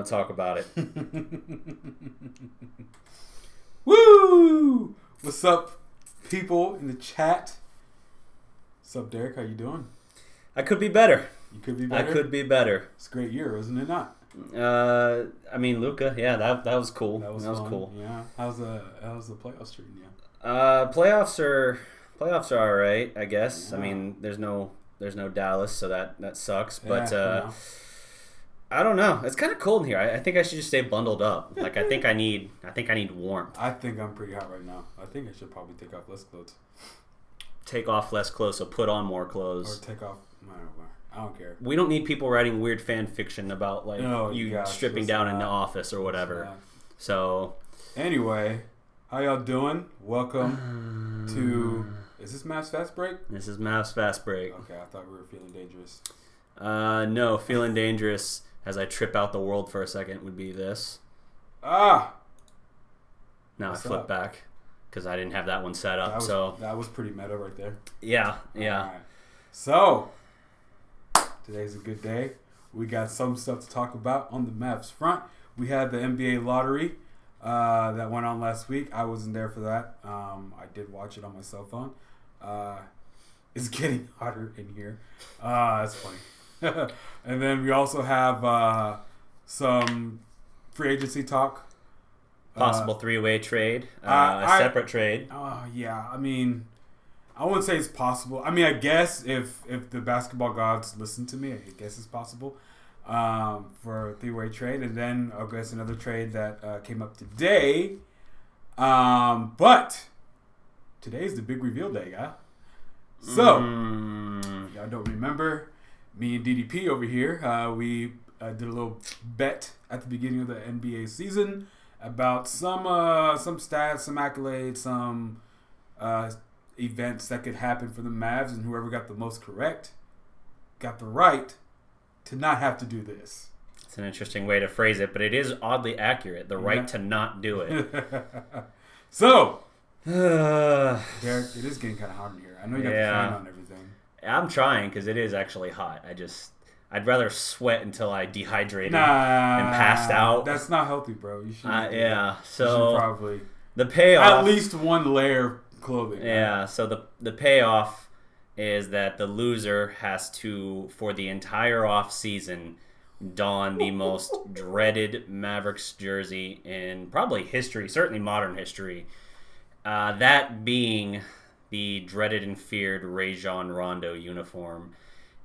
to talk about it. Woo! What's up, people in the chat? What's up, Darreck? How you doing? I could be better. You could be better? I could be better. It's a great year, isn't it not? I mean, Luka, yeah, that was cool. That was cool. Yeah. How's the playoffs treating you? Playoffs are all right, I guess. Yeah. I mean, there's no Dallas, so that sucks. But Yeah, I don't know. It's kind of cold in here. I think I should just stay bundled up. Like I think I need warmth. I think I'm pretty hot right now. I think I should probably take off less clothes. Take off less clothes, so put on more Or clothes. take off. I don't care. We don't need people writing weird fan fiction about stripping down in the office or whatever. So anyway, how y'all doing? Welcome to. Is this Mavs Fastbreak? This is Mavs Fastbreak. Okay, I thought we were feeling dangerous. No, feeling dangerous as I trip out the world for a second would be this. Ah. Now What's I flip up? back because I didn't have that one set up. That was pretty meta right there. Yeah. All right. So today's a good day. We got some stuff to talk about on the Mavs front. We had the NBA lottery that went on last week. I wasn't there for that. I did watch it on my cell phone. It's getting hotter in here. That's funny. And then we also have some free agency talk. Possible three-way trade, a separate trade. Yeah, I mean, I wouldn't say it's possible. I mean, I guess if the basketball gods listen to me, I guess it's possible for a three-way trade. And then I guess another trade that came up today. But today's the big reveal day, guy. So, y'all don't remember, me and DDP over here, we did a little bet at the beginning of the NBA season about some stats, some accolades, some events that could happen for the Mavs, and whoever got the most correct got the right to not have to do this. It's an interesting way to phrase it, but it is oddly accurate. The right to not do it. So, Darreck, it is getting kind of hot in here. I know you got the fan on everything. I'm trying because it is actually hot. I'd rather sweat until I dehydrated and passed out. That's not healthy, bro. You should. So you should probably the payoff. At least one layer of clothing. Yeah. Right? So the payoff is that the loser has to, for the entire off season, don the most dreaded Mavericks jersey in probably history, certainly modern history. That being the dreaded and feared Rajon Rondo uniform.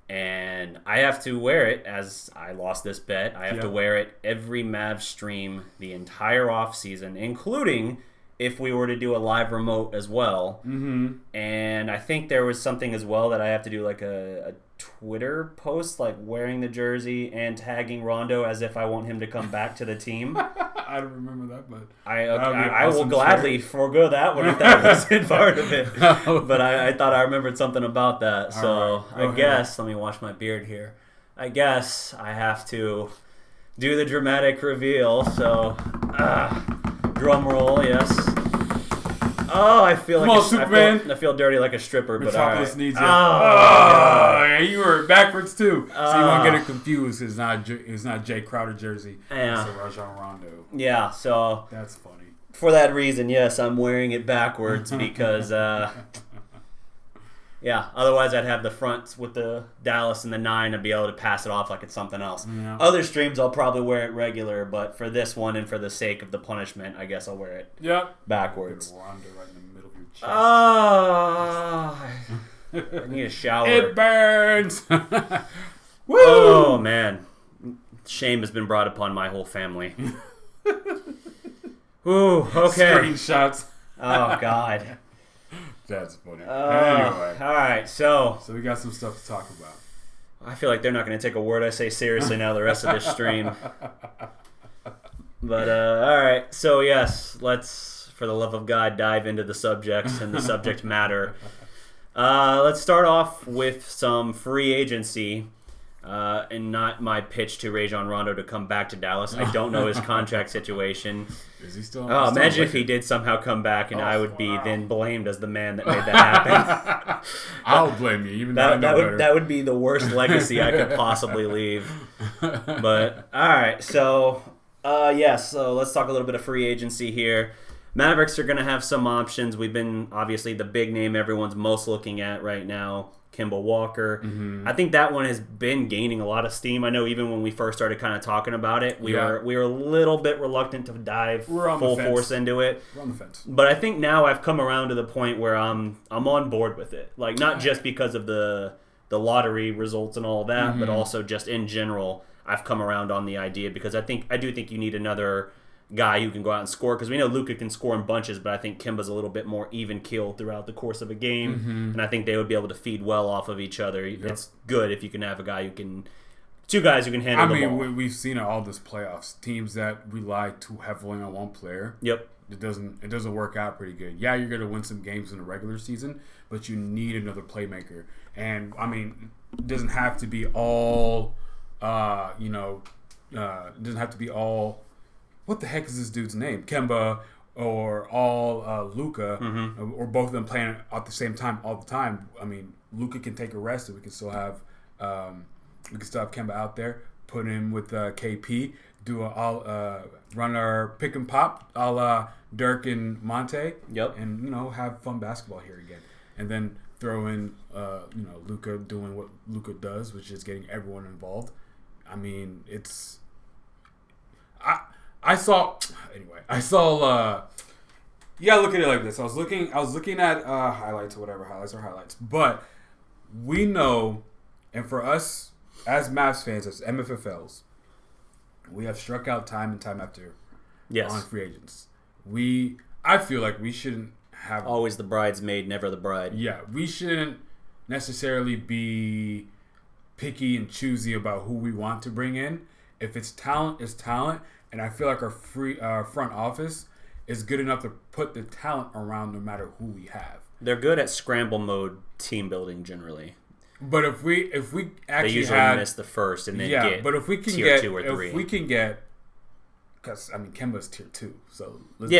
And I have to wear it, as I lost this bet, I have to wear it every Mavs stream the entire offseason, including if we were to do a live remote as well. Mm-hmm. And I think there was something as well that I have to do, like a Twitter post, like wearing the jersey and tagging Rondo as if I want him to come back to the team. I don't remember that, but I will gladly forego that one if that wasn't part of it. But I thought I remembered something about that. So right, I guess, let me wash my beard here. I guess I have to do the dramatic reveal. So, drum roll, yes. Oh, I feel I feel dirty like a stripper, but Metropolis right. needs you. You were backwards too, so you won't get it confused. It's not Jay Crowder jersey. Yeah. It's a Rajon Rondo. Yeah, so that's funny. For that reason, yes, I'm wearing it backwards because otherwise I'd have the front with the Dallas and the 9 and be able to pass it off like it's something else. Yeah. Other streams I'll probably wear it regular, but for this one and for the sake of the punishment, I guess I'll wear it backwards. Rondo right in the middle of your chest. I need a shower. It burns. Woo! Oh man, shame has been brought upon my whole family. Ooh, okay. Screenshots. Oh God. That's funny. Anyway. All right, so we got some stuff to talk about. I feel like they're not going to take a word I say seriously now the rest of this stream. But, all right. So, yes, let's, for the love of God, dive into the subjects and the subject matter. Let's start off with some free agency. And not my pitch to Rajon Rondo to come back to Dallas. I don't know his contract situation. Is he still? Imagine if he did somehow come back, and I would be then blamed as the man that made that happen. I'll blame you. Even that would be the worst legacy I could possibly leave. But all right, so Yes, so let's talk a little bit of free agency here. Mavericks are going to have some options. We've been, obviously, the big name everyone's most looking at right now, Kemba Walker. Mm-hmm. I think that one has been gaining a lot of steam. I know even when we first started kind of talking about it, we were a little bit reluctant to dive full force into it. We're on the fence. But I think now I've come around to the point where I'm on board with it. Like, not just because of the lottery results and all that, but also just in general, I've come around on the idea because I do think you need another guy who can go out and score, because we know Luka can score in bunches, but I think Kemba's a little bit more even keeled throughout the course of a game, and I think they would be able to feed well off of each other. Yep. It's good if you can have two guys who can handle the ball. We've seen it all this playoffs. Teams that rely too heavily on one player. Yep. It doesn't work out pretty good. Yeah, you're going to win some games in the regular season, but you need another playmaker. And it doesn't have to be all, it doesn't have to be all. What the heck is this dude's name? Kemba or all Luka, or both of them playing at the same time all the time. Luka can take a rest, and we can still have Kemba out there. Put him with KP. Run our pick and pop, a la Dirk and Monte. Yep. And have fun basketball here again. And then throw in Luka doing what Luka does, which is getting everyone involved. I saw look at it like this. I was looking at highlights or whatever, highlights. But we know, and for us as Mavs fans, as MFFLs, we have struck out time and time after on free agents. I feel like we shouldn't have always the bridesmaid, never the bride. Yeah, we shouldn't necessarily be picky and choosy about who we want to bring in. If it's talent, it's talent. And I feel like our front office is good enough to put the talent around no matter who we have. They're good at scramble mode team building generally. But if we actually they usually miss the first and then get but if we can tier get 2 or 3. If we can get, because Kemba's tier 2, so let's be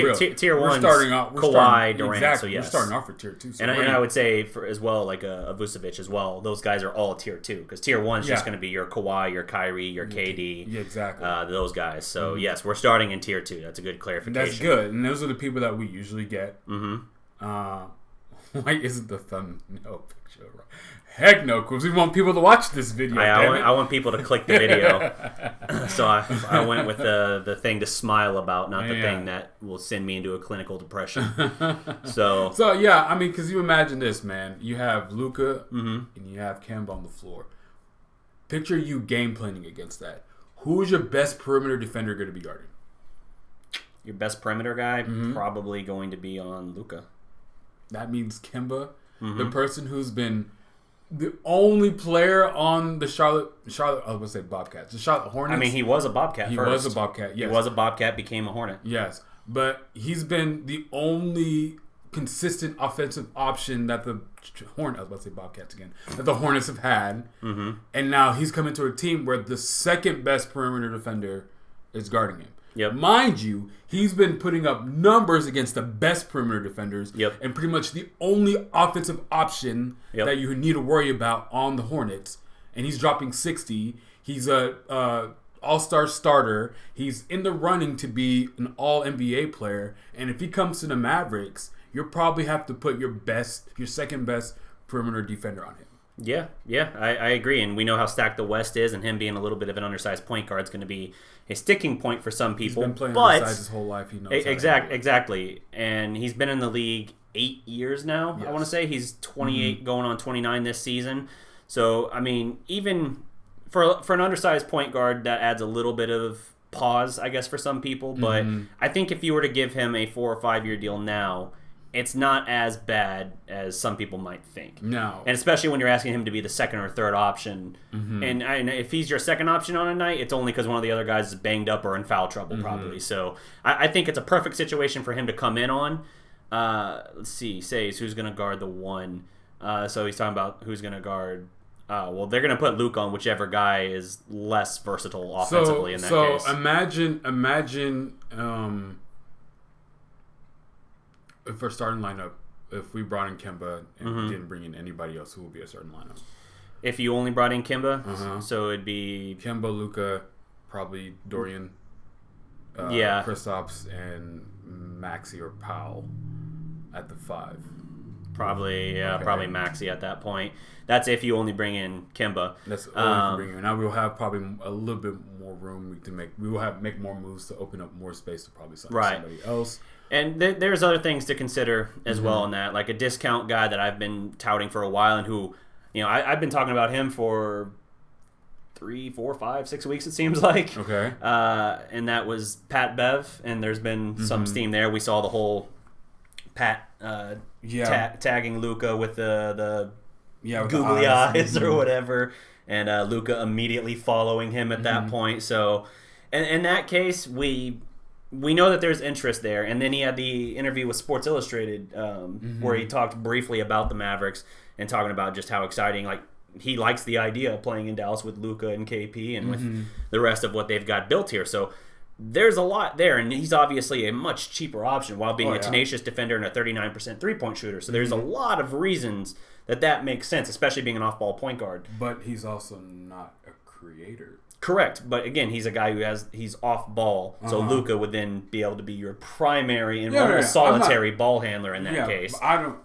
real. Tier 1 Kawhi, Durant, exactly. So yes. We're starting off with tier 2. So and I would say as well, like a Vucevic as well. Those guys are all tier 2 because tier 1 is just going to be your Kawhi, your Kyrie, your KD. Yeah, exactly. Those guys. So yes, we're starting in tier 2. That's a good clarification. That's good, and those are the people that we usually get. Why isn't the thumbnail picture right? Heck no, because we want people to watch this video. I want people to click the video. So I went with the thing to smile about, not the thing that will send me into a clinical depression. So yeah, because you imagine this, man. You have Luka and you have Kemba on the floor. Picture you game planning against that. Who is your best perimeter defender going to be guarding? Your best perimeter guy probably going to be on Luka. That means Kemba, the person who's been the only player on the Charlotte. I was going to say Bobcats. The Charlotte Hornets. He was a Bobcat first. He was a Bobcat, yes. He was a Bobcat, became a Hornet. Yes. But he's been the only consistent offensive option that the Hornets, I was about to say Bobcats again, that the Hornets have had. And now he's come into a team where the second best perimeter defender is guarding him. Yep. Mind you, he's been putting up numbers against the best perimeter defenders, and pretty much the only offensive option that you need to worry about on the Hornets. And he's dropping 60. He's a all-star starter. He's in the running to be an all-NBA player. And if he comes to the Mavericks, you'll probably have to put your second best perimeter defender on him. Yeah, I agree. And we know how stacked the West is, and him being a little bit of an undersized point guard is going to be a sticking point for some people. He's been playing undersized his whole life. He knows exactly. And he's been in the league 8 years now, I want to say. He's 28 going on 29 this season. So, even for an undersized point guard, that adds a little bit of pause, I guess, for some people. But I think if you were to give him a 4 or 5 year deal now, it's not as bad as some people might think. No. And especially when you're asking him to be the second or third option. And if he's your second option on a night, it's only because one of the other guys is banged up or in foul trouble probably. So I think it's a perfect situation for him to come in on. Let's see. Says who's going to guard the 1. So he's talking about who's going to guard. Well, they're going to put Luke on whichever guy is less versatile offensively in that case. So imagine if our starting lineup, if we brought in Kemba and we didn't bring in anybody else, who would be a starting lineup? If you only brought in Kemba, so it'd be Kemba, Luka, probably Dorian. Kristaps and Maxey or Powell at the 5. Probably Maxey at that point. That's if you only bring in Kemba. That's all we can bring in. Now we'll have probably a little bit more room to make. We will make more moves to open up more space to probably somebody else. And there's other things to consider as well in that, like a discount guy that I've been touting for a while, and who, I've been talking about him for 3, 4, 5, 6 weeks, it seems like. Okay. And that was Pat Bev, and there's been some steam there. We saw the whole Pat tagging Luka with the googly eyes or whatever, and Luka immediately following him at that point. So, and in that case, we know that there's interest there. And then he had the interview with Sports Illustrated where he talked briefly about the Mavericks and talking about just how exciting, like, he likes the idea of playing in Dallas with Luka and KP and with the rest of what they've got built here. So there's a lot there, and he's obviously a much cheaper option while being a tenacious defender and a 39% three-point shooter. So there's a lot of reasons that makes sense, especially being an off-ball point guard. But he's also not a creator. Correct, but again, he's a guy he's off-ball, so Luka would then be able to be your primary and almost solitary ball handler in that case. But I don't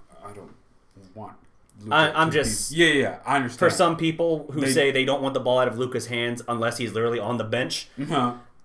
want Luka I'm just... I understand. For some people who say they don't want the ball out of Luka's hands unless he's literally on the bench,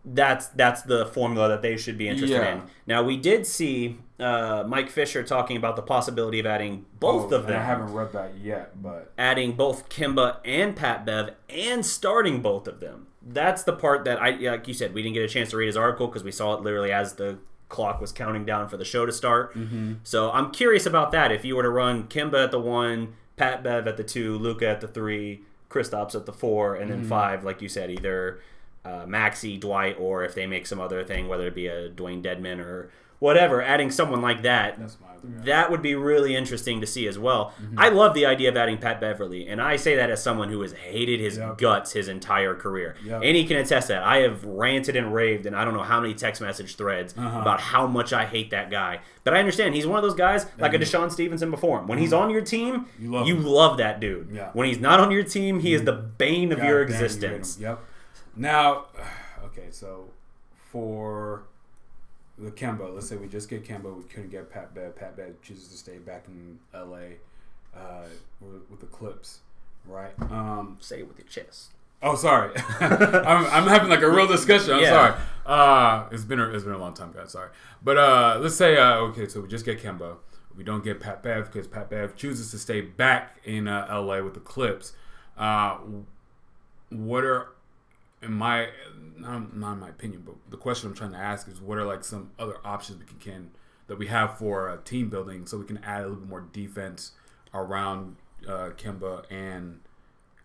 that's the formula that they should be interested in. Now, we did see Mike Fisher talking about the possibility of adding both of them. I haven't read that yet, but... Adding both Kemba and Pat Bev and starting both of them. That's the part that, like you said, we didn't get a chance to read his article because we saw it literally as the clock was counting down for the show to start. So I'm curious about that. If you were to run Kemba at the 1, Pat Bev at the 2, Luka at the 3, Kristaps at the 4, and then 5, like you said, either Maxey, Dwight, or if they make some other thing, whether it be a Dwayne Dedman or whatever, adding someone like that, that would be really interesting to see as well. I love the idea of adding Pat Beverly, and I say that as someone who has hated his guts his entire career. And he can attest that. I have ranted and raved, and I don't know how many text message threads about how much I hate that guy. But I understand. He's one of those guys, like a Deshaun Stevenson before him. When he's on your team, you love that dude. When he's not on your team, he is the bane of your existence. Now, okay, so for the Kemba, let's say we just get Kemba, we couldn't get Pat Bev. Pat Bev chooses to stay back in LA with the Clips, right? Say it with your chest. Oh, sorry. I'm having like a real discussion. I'm sorry. It's been a long time, guys. Sorry, but let's say okay, so we just get Kemba. We don't get Pat Bev because Pat Bev chooses to stay back in LA with the Clips. What are not in my opinion, but the question I'm trying to ask is, what are like some other options that we have for team building, so we can add a little bit more defense around Kemba and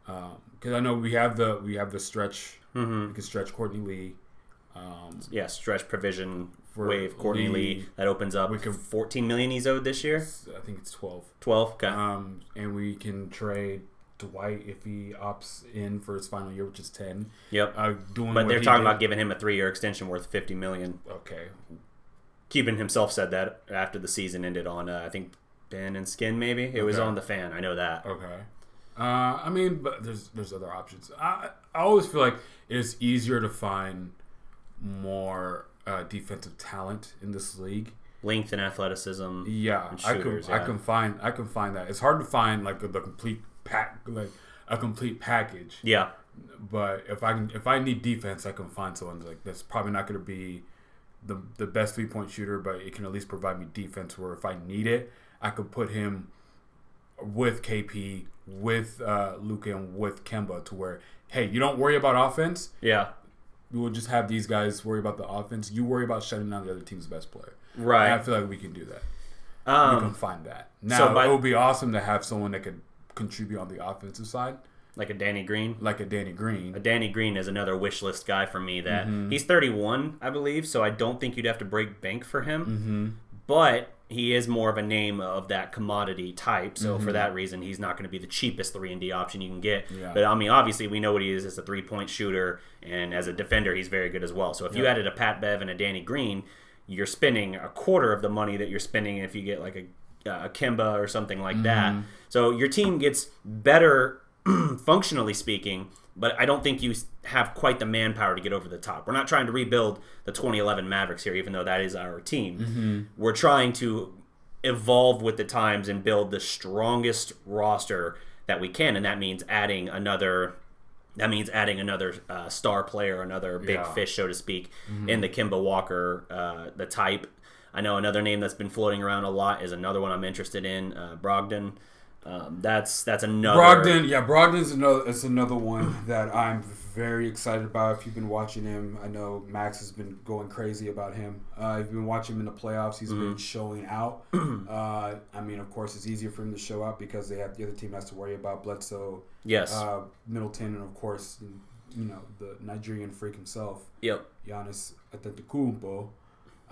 because I know we have the stretch. We can stretch Courtney Lee. Stretch provision waive Courtney Lee. That opens up $14 million he's owed this year. I think it's 12. 12. Okay. And we can trade Dwight if he opts in for his final year, which is 10. Yep. But they're talking about giving him a 3-year extension worth $50 million. Okay. Cuban himself said that after the season ended on I think Ben and Skin maybe. It was on the Fan. I know that. Okay. I mean, but there's other options. I always feel like it's easier to find more defensive talent in this league. Length and athleticism. Yeah, and shooters, I can find that. It's hard to find like the complete a complete package. Yeah. But if I need defense, I can find someone that's probably not going to be the best 3-point shooter, but it can at least provide me defense where if I need it, I could put him with KP, with Luka, and with Kemba to where, hey, you don't worry about offense. Yeah. We will just have these guys worry about the offense. You worry about shutting down the other team's best player. Right. And I feel like we can do that. We can find that. Now, it would be awesome to have someone that could contribute on the offensive side. Like a Danny Green? A Danny Green is another wish list guy for me. That he's 31, I believe, so I don't think you'd have to break bank for him. But he is more of a name of that commodity type, so for that reason, he's not going to be the cheapest 3-and-D option you can get. Yeah. But, I mean, obviously, we know what he is as a 3-point shooter, and as a defender, he's very good as well. So if you added a Pat Bev and a Danny Green, you're spending a quarter of the money that you're spending if you get like a Kemba or something like that. So your team gets better, functionally speaking, but I don't think you have quite the manpower to get over the top. We're not trying to rebuild the 2011 Mavericks here, even though that is our team. Mm-hmm. We're trying to evolve with the times and build the strongest roster that we can, and that means adding another star player, another big fish, so to speak, in the Kemba Walker the type. I know another name that's been floating around a lot is another one I'm interested in, Brogdon. That's another Brogdon's another one that I'm very excited about. If you've been watching him, I know Max has been going crazy about him. If you've been watching him in the playoffs, he's been showing out. I mean, of course, it's easier for him to show out because the other team has to worry about Bledsoe, Middleton, and of course, the Nigerian freak himself, Giannis Antetokounmpo.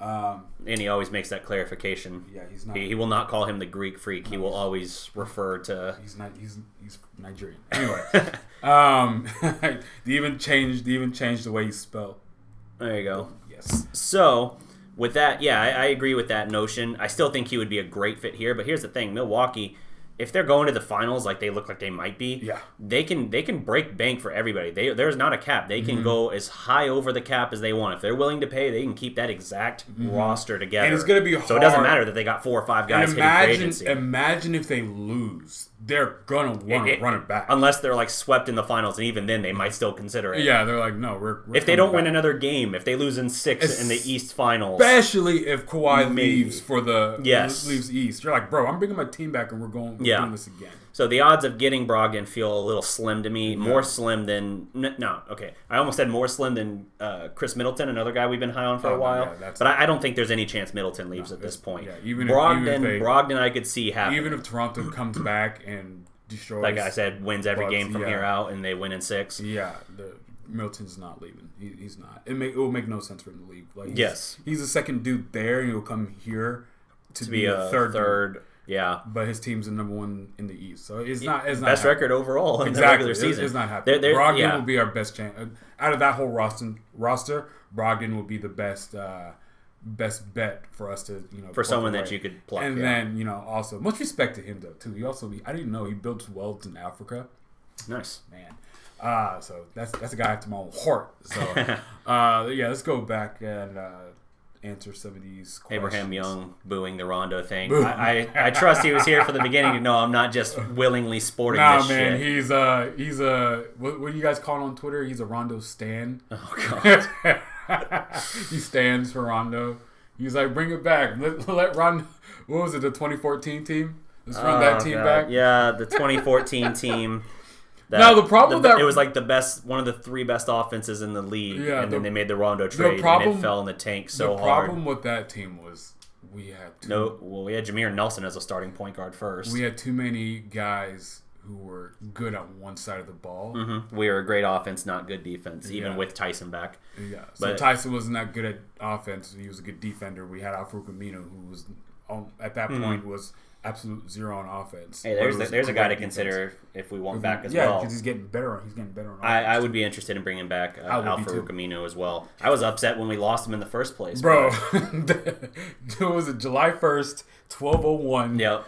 And he always makes that clarification. Yeah, he's not. He will not call him the Greek freak. He will always refer to. He's not. He's Nigerian. Anyway, they even changed the way he's spelled. There you go. Yes. So with that, I agree with that notion. I still think he would be a great fit here. But here's the thing: Milwaukee, if they're going to the finals like they look like they might be, they can break bank for everybody. There's not a cap. They can go as high over the cap as they want. If they're willing to pay, they can keep that exact roster together. And it's going to be hard. So it doesn't matter that they got 4 or 5 guys hitting free agency. Imagine if they lose. They're going to want to run it back. Unless they're like swept in the finals, and even then they might still consider it. Yeah, they're like, no, we're if they don't win another game, if they lose in 6 in the East Finals. Especially if Kawhi leaves for leaves East. You're like, bro, I'm bringing my team back and we're doing this again. So the odds of getting Brogdon feel a little slim to me. More slim than... No, okay. I almost said more slim than Chris Middleton, another guy we've been high on for a while. But I don't think there's any chance Middleton leaves at this point. Yeah, Brogdon I could see happen. Even if Toronto comes back and destroys... Like I said, wins every game from here out, and they win in 6. Yeah, Middleton's not leaving. He's not. It will make no sense for him to leave. Like, yes. He's the second dude there, and he'll come here to be a third. Yeah, but his team's the number 1 in the East, so it's not best record overall in the regular season. It's not happening. Brogdon will be our best chance out of that whole roster. Brogdon will be the best bet for us to for someone that you could pluck. And then also much respect to him though too. I didn't know he builds wells in Africa. Nice man. So that's a guy after my own heart. So let's go back and answer some of these questions. Abraham Young booing the Rondo thing. I trust he was here for the beginning to know I'm not just willingly sporting this man, shit. He's a what do you guys call him on Twitter? He's a Rondo stan. Oh god. He stands for Rondo. He's like, bring it back. Let Rondo. What was it? The 2014 team. Let's run that team back. Yeah, the 2014 team. The problem it was like one of the 3 best offenses in the league, and then they made the Rondo trade, and it fell in the tank so hard. The problem with that team was we had Jameer Nelson as a starting point guard first. We had too many guys who were good on one side of the ball. Mm-hmm. We were a great offense, not good defense, even with Tyson back. Yeah, so Tyson wasn't that good at offense. He was a good defender. We had Al-Farouq Aminu, who was at that point was absolute zero on offense. Hey, there's a guy to consider if we want back as well. Yeah, because he's getting better on offense. I would be interested in bringing back Al-Farouq Aminu as well. I was upset when we lost him in the first place. Bro, it was July 1st, 12:01. Yep.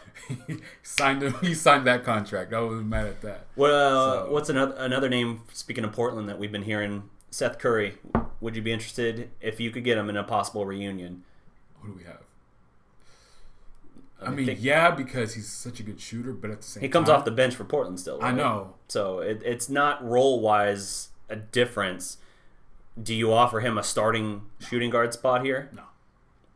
He signed that contract. I was mad at that. What's another name, speaking of Portland, that we've been hearing? Seth Curry. Would you be interested if you could get him in a possible reunion? Who do we have? Because he's such a good shooter, but at the same time... He comes off the bench for Portland still, right? I know. So it's not role-wise a difference. Do you offer him a starting shooting guard spot here? No.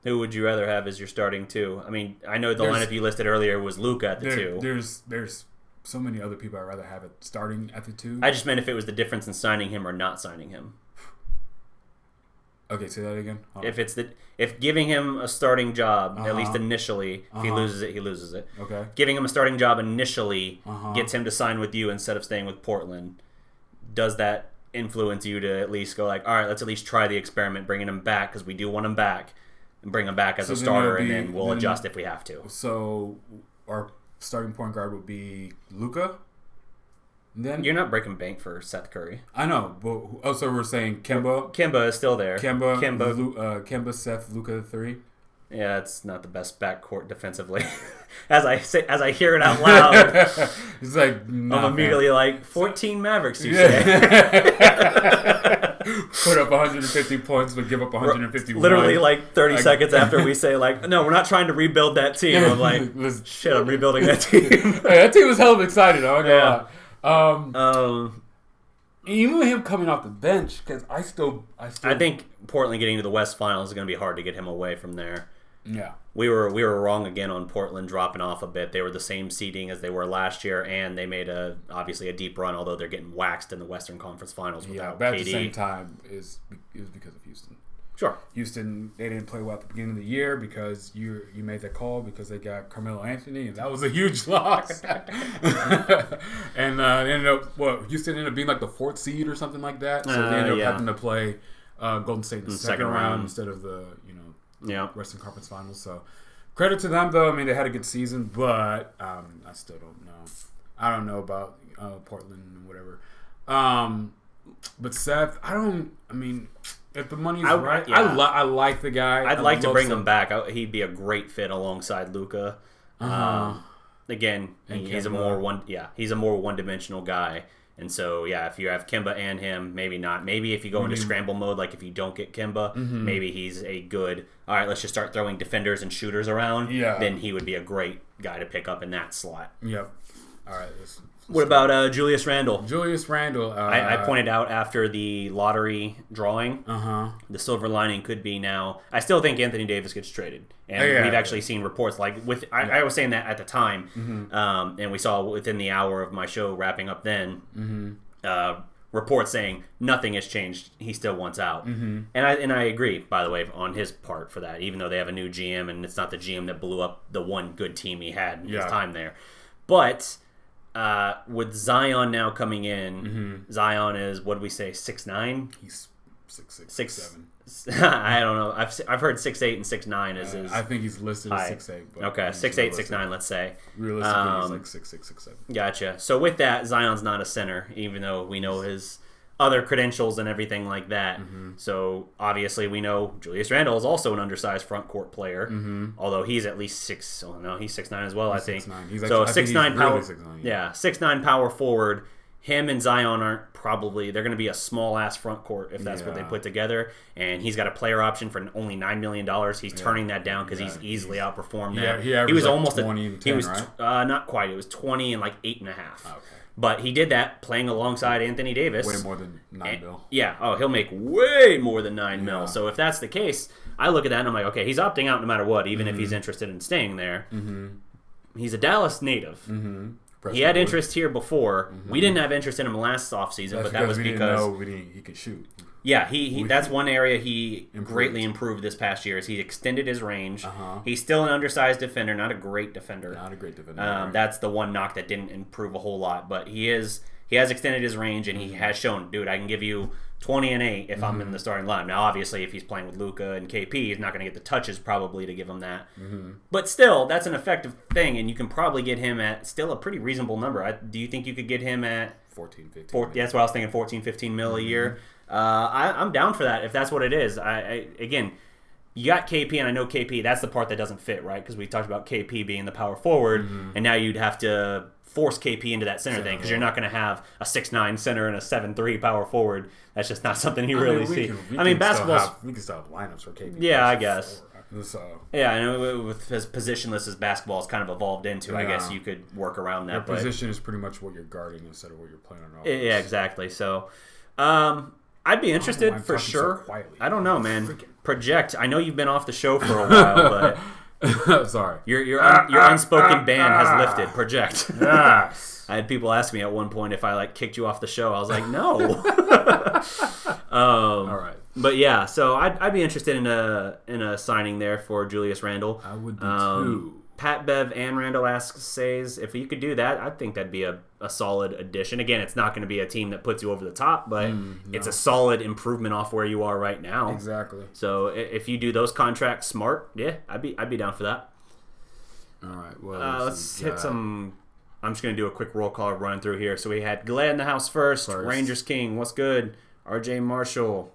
Who would you rather have as your starting 2? I mean, I know the lineup you listed earlier was Luka at the 2. There's so many other people I'd rather have it starting at the 2. I just meant if it was the difference in signing him or not signing him. Okay, say that again. If giving him a starting job, at least initially, if he loses it, he loses it. Okay. Giving him a starting job initially gets him to sign with you instead of staying with Portland. Does that influence you to at least go like, all right, let's at least try the experiment, bringing him back because we do want him back, and bring him back as a starter, and then we'll adjust if we have to. So our starting point guard would be Luka. Then you're not breaking bank for Seth Curry. I know, but also we're saying Kemba. Kemba is still there. Kemba, Seth, Luka 3. Yeah, it's not the best backcourt defensively. as I hear it out loud, He's like, I'm immediately like 14 Mavericks. You say put up 150 points, but give up 151. Literally like 30 seconds after we say like, no, we're not trying to rebuild that team. I'm like, shit, I'm rebuilding that team. Hey, that team was hell of excited. I'm not gonna lie. Even with him coming off the bench, because I think Portland getting to the West Finals is going to be hard to get him away from there. Yeah, we were wrong again on Portland dropping off a bit. They were the same seeding as they were last year, and they made obviously a deep run. Although they're getting waxed in the Western Conference Finals without but KD. At the same time, is because of Houston. Sure, Houston, they didn't play well at the beginning of the year because you made that call because they got Carmelo Anthony, and that was a huge loss. And ended up Houston ended up being like the 4th seed or something like that. So they ended up having to play Golden State in the second round instead of the Western Conference Finals. So credit to them though. I mean, they had a good season, but I still don't know. I don't know about Portland and whatever. But Seth, if the money's right, I like the guy. I'd like to bring him back. He'd be a great fit alongside Luka. Again, he's a more one-dimensional guy. And so, if you have Kemba and him, maybe not. Maybe if you go into scramble mode, like if you don't get Kemba, maybe he's a good, all right, let's just start throwing defenders and shooters around. Yeah. Then he would be a great guy to pick up in that slot. Yep. All right. What about Julius Randle? Julius Randle. I pointed out after the lottery drawing, the silver lining could be now. I still think Anthony Davis gets traded, and we've actually seen reports like I was saying that at the time, and we saw within the hour of my show wrapping up then, reports saying nothing has changed. He still wants out, and I agree. By the way, on his part for that, even though they have a new GM and it's not the GM that blew up the one good team he had in his time there, but. With Zion now coming in, Zion is, what did we say, 6'9"? He's 6'7". I don't know. I've heard 6'8" and 6'9" is his. I think he's listed as 6'8". Okay, 6'8", 6'9", let's say. Realistically, he's like 6'6", 6'7". Gotcha. So with that, Zion's not a center, even though we know his other credentials and everything like that. So obviously we know Julius Randle is also an undersized front court player, although he's at least 6. Oh no, he's 6'9" as well. I think. 6'9". So 6'9" power. Really 6'9", yeah, 6'9" power forward. Him and Zion aren't probably. They're going to be a small ass front court if that's what they put together. And he's got a player option for only $9 million. He's turning that down because he's easily outperformed that. He was like almost 20 and 10, right? Not quite. It was 20 and like 8.5. Okay. But he did that playing alongside Anthony Davis. Way more than $9 mil. Yeah. Oh, he'll make way more than $9 mil. So if that's the case, I look at that and I'm like, okay, he's opting out no matter what, even if he's interested in staying there. He's a Dallas native. He had interest here before. We didn't have interest in him last offseason, but that was because he could shoot. Yeah, that's one area he greatly improved this past year. Is he extended his range. He's still an undersized defender, not a great defender. That's the one knock that didn't improve a whole lot, but he has extended his range and he has shown, dude, I can give you 20 and 8 if I'm in the starting line. Now, obviously, if he's playing with Luka and KP, he's not going to get the touches probably to give him that. But still, that's an effective thing, and you can probably get him at still a pretty reasonable number. Do you think you could get him at 14, 15? That's what I was thinking, 14, 15 mil a year. I'm down for that if that's what it is. Again, you got KP, and I know KP, that's the part that doesn't fit, right? Because we talked about KP being the power forward, and now you'd have to force KP into that center thing because you're not going to have a 6'9" center and a 7'3" power forward. That's just not something you really see. Basketball. We can still have lineups for KP. Yeah, I guess. So. Yeah, I know with as positionless as basketball has kind of evolved into, I guess you could work around that. Your position is pretty much what you're guarding instead of what you're playing on offense. Yeah, exactly. So, I'd be interested for sure. So I don't know, man. Project. I know you've been off the show for a while, but. Sorry. Your unspoken ban has lifted. Project. Yes. I had people ask me at one point if I kicked you off the show. I was like, no. All right. But yeah, so I'd be interested in a signing there for Julius Randle. I would be too. Pat Bev and Randall says if you could do that, I think that'd be a solid addition. Again, it's not going to be a team that puts you over the top, but it's a solid improvement off where you are right now. Exactly. So if you do those contracts smart, yeah, I'd be down for that. All right. Well, let's hit some. I'm just going to do a quick roll call running through here. So we had Glad in the house first. Rangers King, what's good? RJ Marshall.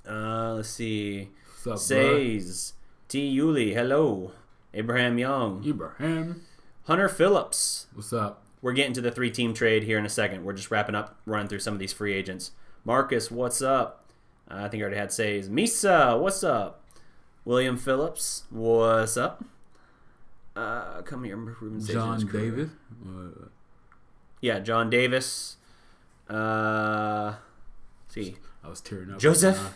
Let's see. What's up, Says T. Yuli, hello. Abraham Young. Ibrahim. Hunter Phillips. What's up? We're getting to the 3-team trade here in a second. We're just wrapping up, running through some of these free agents. Marcus, what's up? I think I already had says. Misa, what's up? William Phillips, what's up? Come here, John Davis. Yeah, John Davis. See. I was tearing up. Joseph.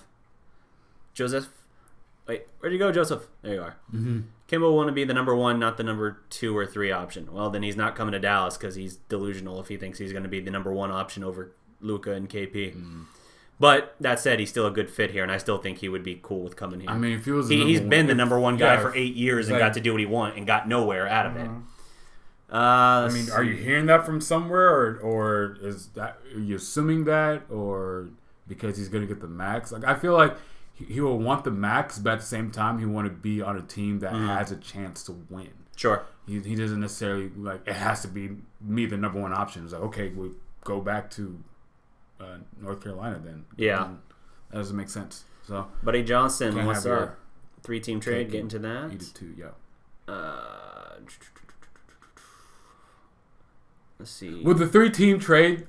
Wait, where'd you go, Joseph? There you are. Mm-hmm. Kemba will want to be the number 1, not the number 2 or 3 option. Well, then he's not coming to Dallas because he's delusional if he thinks he's going to be the number 1 option over Luka and KP. But that said, he's still a good fit here, and I still think he would be cool with coming here. I mean, if he was, he's been the number 1 guy for 8 years and got to do what he wanted and got nowhere out of it. I mean, are you hearing that from somewhere, or is that, are you assuming that, or because he's going to get the max? Like, I feel like he will want the max, but at the same time, he want to be on a team that has a chance to win. Sure. He doesn't necessarily, like, it has to be me, the number 1 option. It's like, okay, we'll go back to North Carolina then. Yeah. That doesn't make sense. So, Buddy Johnson, what's up? 3-team trade, get into that. 82, yeah. Let's see. With the 3-team trade,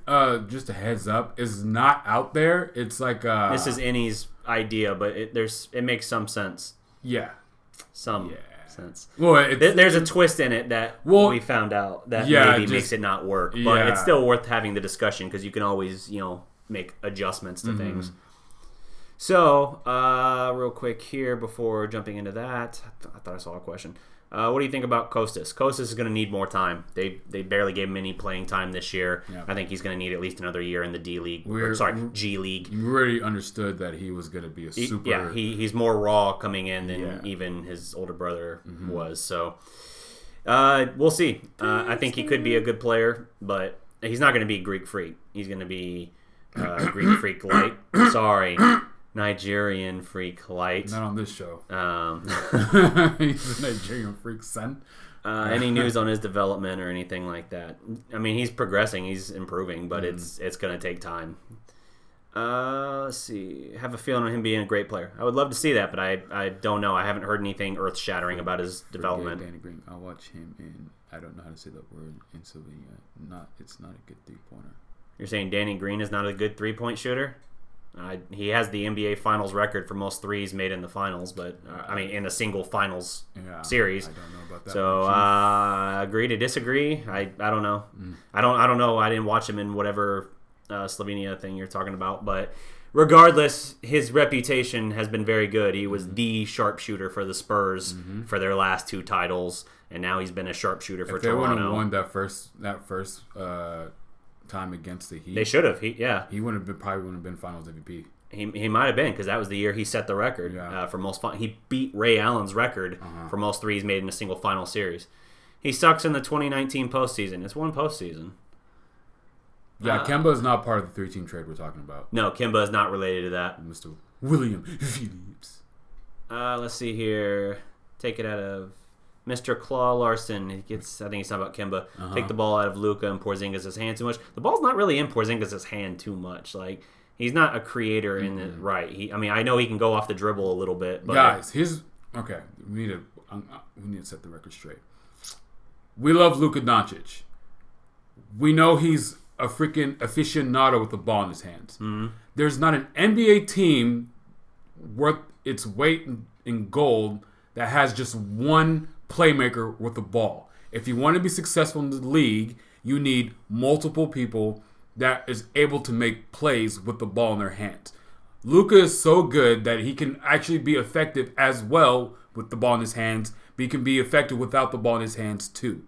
just a heads up, is not out there. It's like this is Innie's idea, but it makes some sense. Yeah. Sense. Well, there's a twist in it that we found out that maybe makes it not work, but it's still worth having the discussion because you can always make adjustments to things. So, real quick here before jumping into that, I thought I saw a question. What do you think about Kostas? Kostas is going to need more time. They barely gave him any playing time this year. Yeah. I think he's going to need at least another year in the G League. You already understood that he was going to be a super... Yeah, he's more raw coming in than even his older brother was. So, we'll see. I think he could be a good player, but he's not going to be Greek Freak. He's going to be Greek Freak Light. Sorry. Nigerian Freak Light. Not on this show. He's a Nigerian Freak son. Any news on his development or anything like that? I mean, he's progressing, he's improving, but it's going to take time. Let's see. Have a feeling on him being a great player. I would love to see that, but I don't know. I haven't heard anything earth-shattering about his development. Danny Green. I'll watch him in. I don't know how to say that word in Slovenia. It's not a good 3-pointer. You're saying Danny Green is not a good 3-point shooter? He has the NBA Finals record for most threes made in the finals, but in a single finals series. I don't know about that. So agree to disagree. I don't know. I don't know. I didn't watch him in whatever Slovenia thing you're talking about, but regardless, his reputation has been very good. He was the sharpshooter for the Spurs for their last 2 titles, and now he's been a sharpshooter for Toronto. If they would have won that first time against the Heat, they should have. He probably wouldn't have been Finals MVP. He might have been because that was the year he set the record for most. He beat Ray Allen's record for most threes made in a single final series. He sucks in the 2019 postseason. It's one postseason. Yeah, Kemba is not part of the 3-team trade we're talking about. No, Kemba is not related to that. Mr. William Phillips. Let's see here. Take it out of Mr. Claw Larson. I think he's talking about Kemba. Take the ball out of Luka and Porzingis' hand too much. The ball's not really in Porzingis' hand too much. Like, he's not a creator in it, right? I know he can go off the dribble a little bit. But guys, okay. We need to set the record straight. We love Luka Doncic. We know he's a freaking aficionado with the ball in his hands. There's not an NBA team worth its weight in gold that has just one playmaker with the ball. If you want to be successful in the league, you need multiple people that is able to make plays with the ball in their hands. Luka is so good that he can actually be effective as well with the ball in his hands, but he can be effective without the ball in his hands too.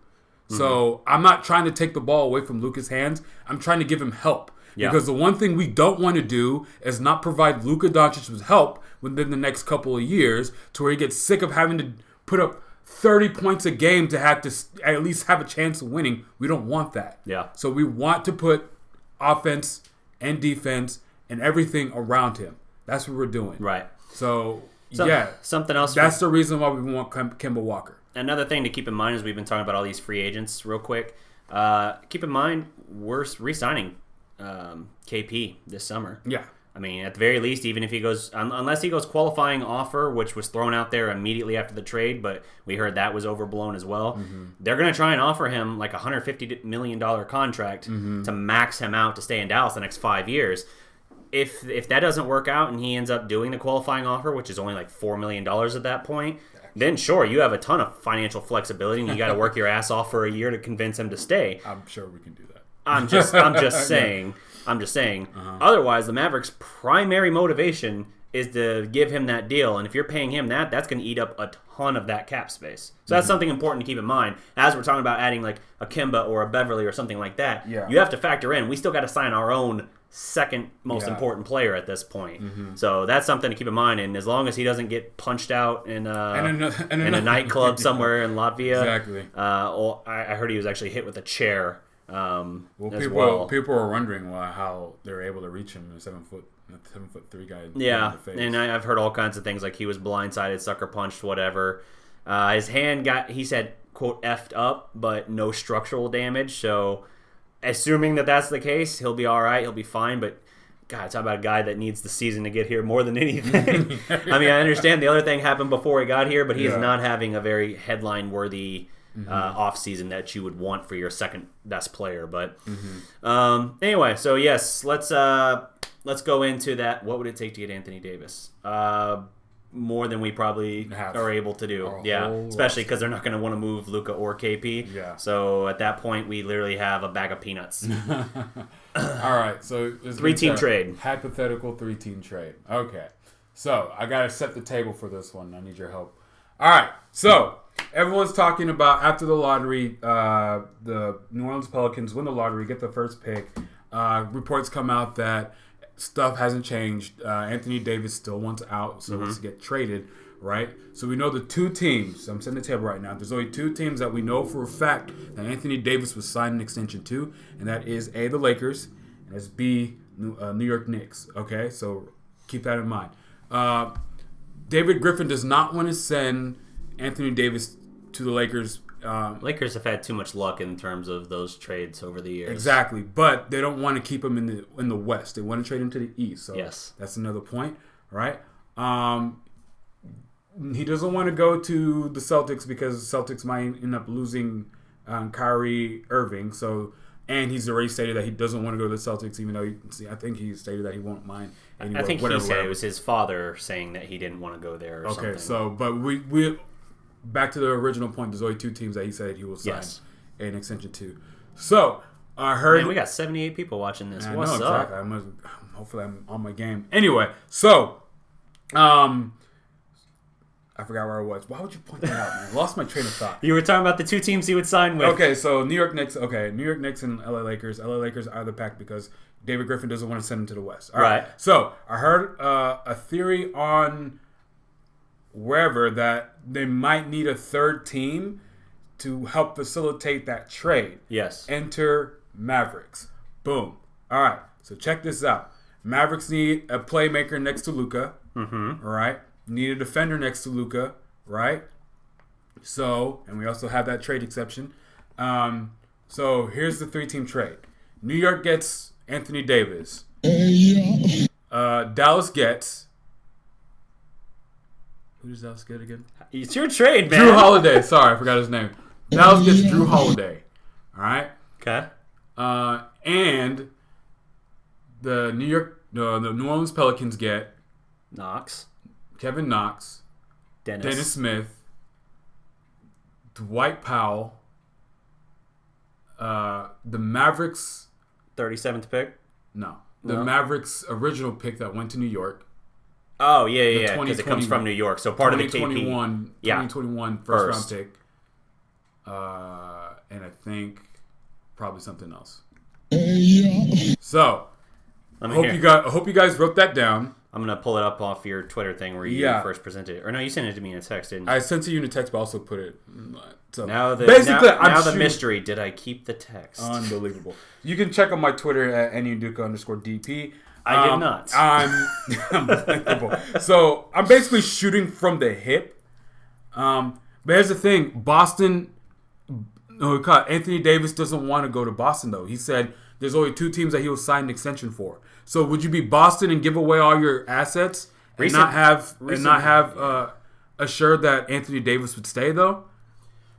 So I'm not trying to take the ball away from Luka's hands. I'm trying to give him help. Yeah. Because the one thing we don't want to do is not provide Luka Doncic with help within the next couple of years to where he gets sick of having to put up 30 points a game to have to at least have a chance of winning. We don't want that. Yeah. So we want to put offense and defense and everything around him. That's what we're doing. Right. So something else. That's the reason why we want Kemba Walker. Another thing to keep in mind is we've been talking about all these free agents real quick. Keep in mind we're re-signing KP this summer. Yeah. I mean, at the very least, even if he goes, unless he goes qualifying offer, which was thrown out there immediately after the trade, but we heard that was overblown as well. They're going to try and offer him like a $150 million contract to max him out to stay in Dallas the next 5 years. If that doesn't work out and he ends up doing the qualifying offer, which is only like $4 million at that point, then sure, you have a ton of financial flexibility and you got to work your ass off for a year to convince him to stay. I'm sure we can do that. I'm just saying. I'm just saying. Otherwise, the Mavericks' primary motivation is to give him that deal, and if you're paying him that's going to eat up a ton of that cap space. So that's something important to keep in mind as we're talking about adding like a Kemba or a Beverly or something like that. Yeah. You have to factor in we still got to sign our own second most important player at this point. So that's something to keep in mind. And as long as he doesn't get punched out in a nightclub somewhere in Latvia, exactly. I heard he was actually hit with a chair. People are wondering how they were able to reach him, a 7'3" guy. Yeah, in the face. and I've heard all kinds of things like he was blindsided, sucker punched, whatever. His hand he said, quote, effed up, but no structural damage. So, assuming that that's the case, he'll be all right. He'll be fine. But God, talk about a guy that needs the season to get here more than anything. I mean, I understand the other thing happened before he got here, but he is not having a very headline-worthy off season that you would want for your second best player. But anyway, so yes, let's go into that. What would it take to get Anthony Davis? More than we probably are able to do. Especially because they're not going to want to move Luka or KP. Yeah. So at that point, we literally have a bag of peanuts. All right. So 3-team trade. Hypothetical 3-team trade. Okay. So I got to set the table for this one. I need your help. All right. So everyone's talking about after the lottery, the New Orleans Pelicans win the lottery, get the first pick. Reports come out that stuff hasn't changed. Anthony Davis still wants out, so wants to get traded, right? So we know the two teams. I'm setting the table right now. There's only two teams that we know for a fact that Anthony Davis was signed an extension to, and that is A, the Lakers, and that's B, New York Knicks. Okay, so keep that in mind. David Griffin does not want to send Anthony Davis to the Lakers. Lakers have had too much luck in terms of those trades over the years. Exactly, but they don't want to keep him in the West. They want to trade him to the East. So that's another point, right? He doesn't want to go to the Celtics because the Celtics might end up losing Kyrie Irving. And he's already stated that he doesn't want to go to the Celtics, even though I think he stated that he won't mind. Anywhere, I think he said it was his father saying that he didn't want to go there or something. Okay, so, but we back to the original point, there's only two teams that he said he will sign an extension to. So, I heard... Man, we got 78 people watching this. What's up? Exactly. Hopefully I'm on my game. Anyway, so, I forgot where I was. Why would you point that out, man? I lost my train of thought. You were talking about the two teams he would sign with. Okay, so New York Knicks. Okay, New York Knicks and LA Lakers. LA Lakers are the pack because David Griffin doesn't want to send him to the West. All right. So I heard a theory on wherever that they might need a third team to help facilitate that trade. Yes. Enter Mavericks. Boom. All right. So check this out. Mavericks need a playmaker next to Luka. All right. Need a defender next to Luka, right? So, and we also have that trade exception. So here's the 3-team trade. New York gets Anthony Davis. Dallas gets... Who does Dallas get again? It's your trade, man. Drew Holiday. Sorry, I forgot his name. Dallas gets Drew Holiday. All right? Okay. And the New Orleans Pelicans get... Kevin Knox, Dennis Smith, Dwight Powell, the Mavericks... 37th pick? No. The Mavericks' original pick that went to New York. Oh, yeah, because it comes from New York. So part of the KP... 2021 first-round pick. And I think probably something else. So, I hope you guys wrote that down. I'm going to pull it up off your Twitter thing where you first presented it. Or no, you sent it to me in a text, didn't you? I sent it to you in a text, but also put it... So now the mystery. Did I keep the text? Unbelievable. You can check on my Twitter at NUDuka_DP. I did not. Unbelievable. So, I'm basically shooting from the hip. But here's the thing. Anthony Davis doesn't want to go to Boston, though. He said there's only 2 teams that he will sign an extension for. So would you be Boston and give away all your assets and not have assured that Anthony Davis would stay though?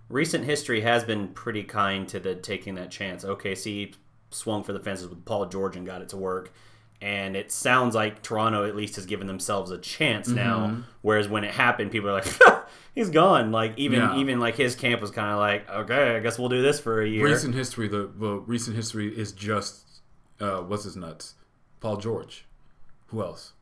Recent history has been pretty kind to the taking that chance. OKC swung for the fences with Paul George and got it to work. And it sounds like Toronto at least has given themselves a chance now. Whereas when it happened, people are like, he's gone. Like even like his camp was kind of like, okay, I guess we'll do this for a year. Recent history, the recent history is just what's his nuts? Paul George. Who else?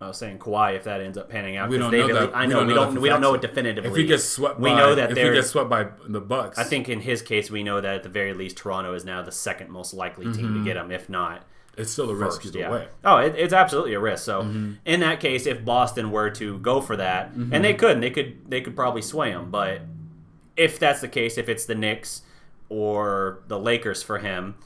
I was saying Kawhi if that ends up panning out. We don't know that. I know we don't know it definitively. If he gets swept, we know that if he gets swept by the Bucks. I think in his case, we know that at the very least, Toronto is now the second most likely team to get him. If not, it's still a risk either way. Oh, it's absolutely a risk. So in that case, if Boston were to go for that, and they could probably sway him. But if that's the case, if it's the Knicks or the Lakers for him,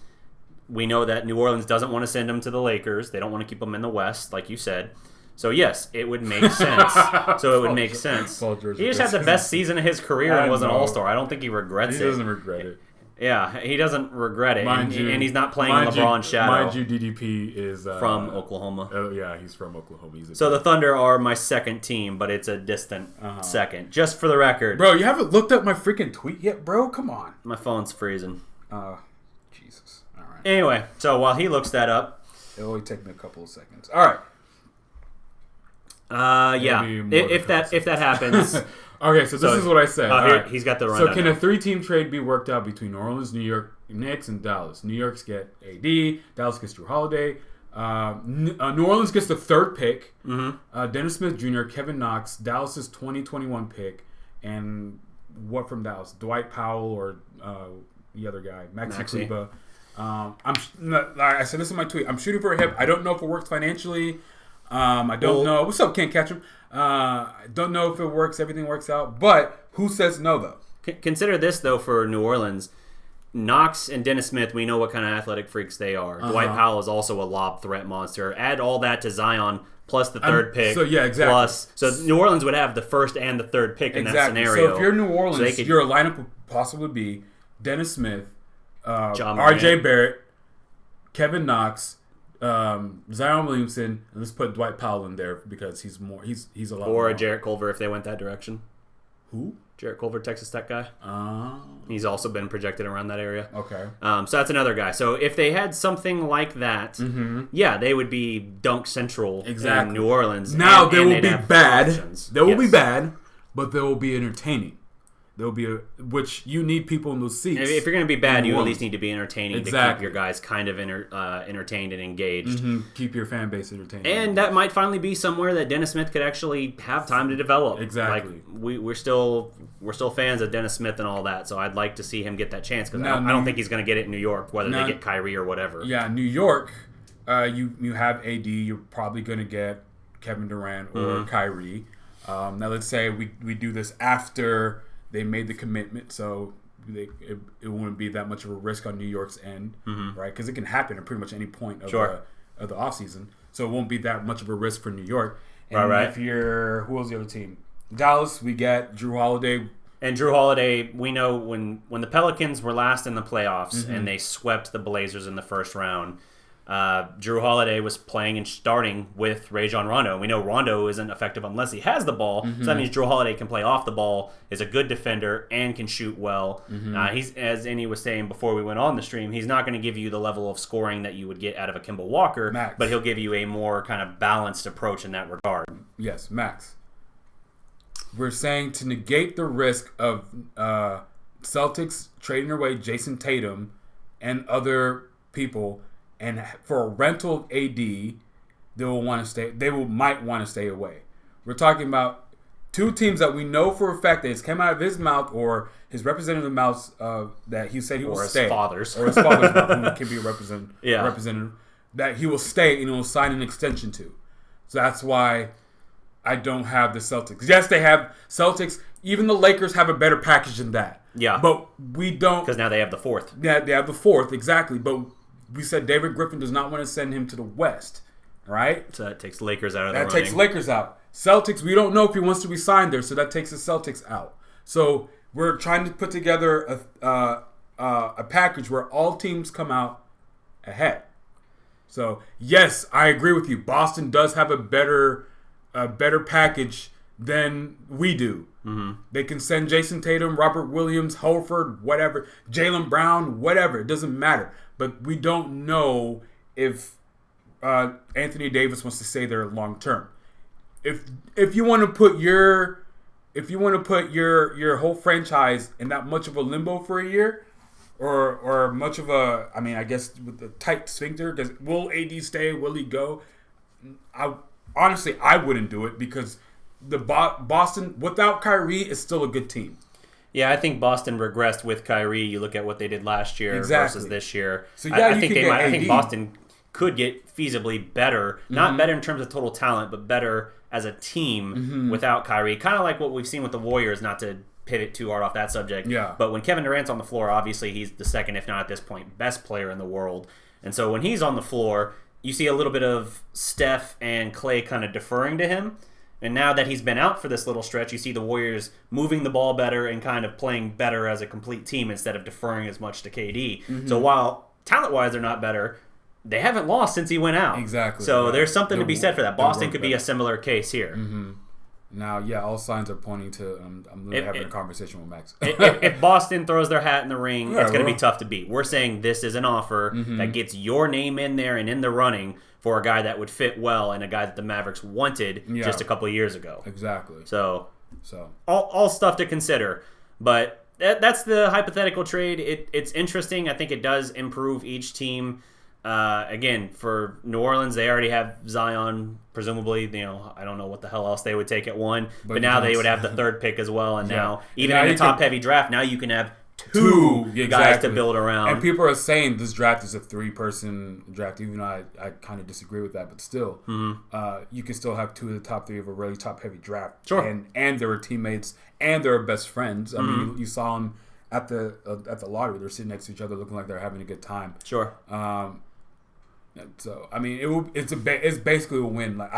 we know that New Orleans doesn't want to send him to the Lakers. They don't want to keep him in the West, like you said. So, yes, it would make sense. He just had the best season of his career and was an all-star. I don't think he regrets it. He doesn't regret it. Yeah, he doesn't regret it. And he's not playing in LeBron's shadow. Mind you, DDP is... from Oklahoma. Yeah, he's from Oklahoma. So the Thunder are my second team, but it's a distant second. Just for the record. Bro, you haven't looked up my freaking tweet yet, bro? Come on. My phone's freezing. Jesus. All right. Anyway, so while he looks that up... It'll only take me a couple of seconds. All right. Yeah. If that happens. Okay, so this is what I said. Right. He's got the rundown. So can a 3-team trade be worked out between New Orleans, New York Knicks, and Dallas? New York's get AD. Dallas gets Drew Holiday. New Orleans gets the 3rd pick. Dennis Smith Jr., Kevin Knox, Dallas's 2021 pick, and what from Dallas? Dwight Powell or the other guy, Maxi Kleba. I said this in my tweet. I'm shooting for a hip. I don't know if it works financially. I don't know. What's up? Can't catch him. I don't know if it works. Everything works out. But who says no, though? Consider this, though, for New Orleans. Knox and Dennis Smith, we know what kind of athletic freaks they are. Dwight Powell is also a lob threat monster. Add all that to Zion plus the 3rd pick. So, yeah, exactly. So New Orleans would have the 1st and the 3rd pick in that scenario. So if you're New Orleans, your lineup would possibly be Dennis Smith, R.J. Barrett, Kevin Knox, Zion Williamson, and let's put Dwight Powell in there because he's a lot more. Or a Jarrett Culver if they went that direction. Who? Jarrett Culver, Texas Tech guy. He's also been projected around that area. Okay. So that's another guy. So if they had something like that, yeah, they would be dunk central in New Orleans. Now they will be bad. They will be bad, but they will be entertaining. There'll be which you need people in those seats. If you're going to be bad, you at least need to be entertaining to keep your guys kind of entertained and engaged. Keep your fan base entertained. And that might finally be somewhere that Dennis Smith could actually have time to develop. Exactly. Like we're still fans of Dennis Smith and all that, so I'd like to see him get that chance because I don't think he's going to get it in New York, whether they get Kyrie or whatever. Yeah, New York, you have AD. You're probably going to get Kevin Durant or Kyrie. Now let's say we do this after they made the commitment, so it wouldn't be that much of a risk on New York's end, right? Because it can happen at pretty much any point of the offseason. So it won't be that much of a risk for New York. And if you're... Who was the other team? Dallas, we get Drew Holiday. And Drew Holiday, we know when the Pelicans were last in the playoffs and they swept the Blazers in the first round, Drew Holiday was playing and starting with Rajon Rondo. We know Rondo isn't effective unless he has the ball, so that means Drew Holiday can play off the ball, is a good defender, and can shoot well. He's, as Andy was saying before we went on the stream, he's not going to give you the level of scoring that you would get out of a Kemba Walker, but he'll give you a more kind of balanced approach in that regard. Yes, Max. We're saying to negate the risk of Celtics trading away Jason Tatum and other people, and for a rental of AD, they might want to stay away. We're talking about 2 teams that we know for a fact that it's come out of his mouth or his representative mouth that he said he will stay. Or his father's mouth, who can be a representative, that he will stay and he will sign an extension to. So that's why I don't have the Celtics. Yes, they have Celtics. Even the Lakers have a better package than that. Yeah. But we don't. Because now they have the 4th. Yeah, they have the 4th, exactly. But we said David Griffin does not want to send him to the West, right? So that takes Lakers out of the running. That takes Lakers out. Celtics, we don't know if he wants to be signed there, so that takes the Celtics out. So we're trying to put together a package where all teams come out ahead. So, yes, I agree with you. Boston does have a better package than we do. Mm-hmm. They can send Jason Tatum, Robert Williams, Horford, whatever, Jaylen Brown, whatever. It doesn't matter. But we don't know if Anthony Davis wants to stay there long term. If you want to put your whole franchise in that much of a limbo for a year, or much of a, I mean, I guess with the tight sphincter, because will AD stay? Will he go? I wouldn't do it because the Boston without Kyrie is still a good team. Yeah, I think Boston regressed with Kyrie. You look at what they did last year versus this year. So yeah, I think Boston could get feasibly better, not better in terms of total talent, but better as a team without Kyrie. Kind of like what we've seen with the Warriors, not to pivot too hard off that subject. Yeah. But when Kevin Durant's on the floor, obviously he's the second, if not at this point, best player in the world. And so when he's on the floor, you see a little bit of Steph and Clay kind of deferring to him. And now that he's been out for this little stretch, you see the Warriors moving the ball better and kind of playing better as a complete team instead of deferring as much to KD. So while talent-wise they're not better, they haven't lost since he went out. Exactly. So there's something to be said for that. Boston could be a similar case here. Now, yeah, all signs are pointing to. I'm literally having a conversation with Max. if Boston throws their hat in the ring, it's going to be tough to beat. We're saying this is an offer that gets your name in there and in the running for a guy that would fit well and a guy that the Mavericks wanted just a couple of years ago. Exactly. So all stuff to consider. But that's the hypothetical trade. It's interesting. I think it does improve each team. Again, for New Orleans, they already have Zion, presumably. I don't know what the hell else they would take at 1, but now they would have the 3rd pick as well. And now, even in a top-heavy draft, now you can have two guys to build around. And people are saying this draft is a 3-person draft, even though I kind of disagree with that. But still, you can still have 2 of the top 3 of a really top-heavy draft. Sure. And they were teammates, and they were best friends. I mean, you saw them at the lottery. They're sitting next to each other, looking like they're having a good time. Sure. So I mean, it's basically a win. Like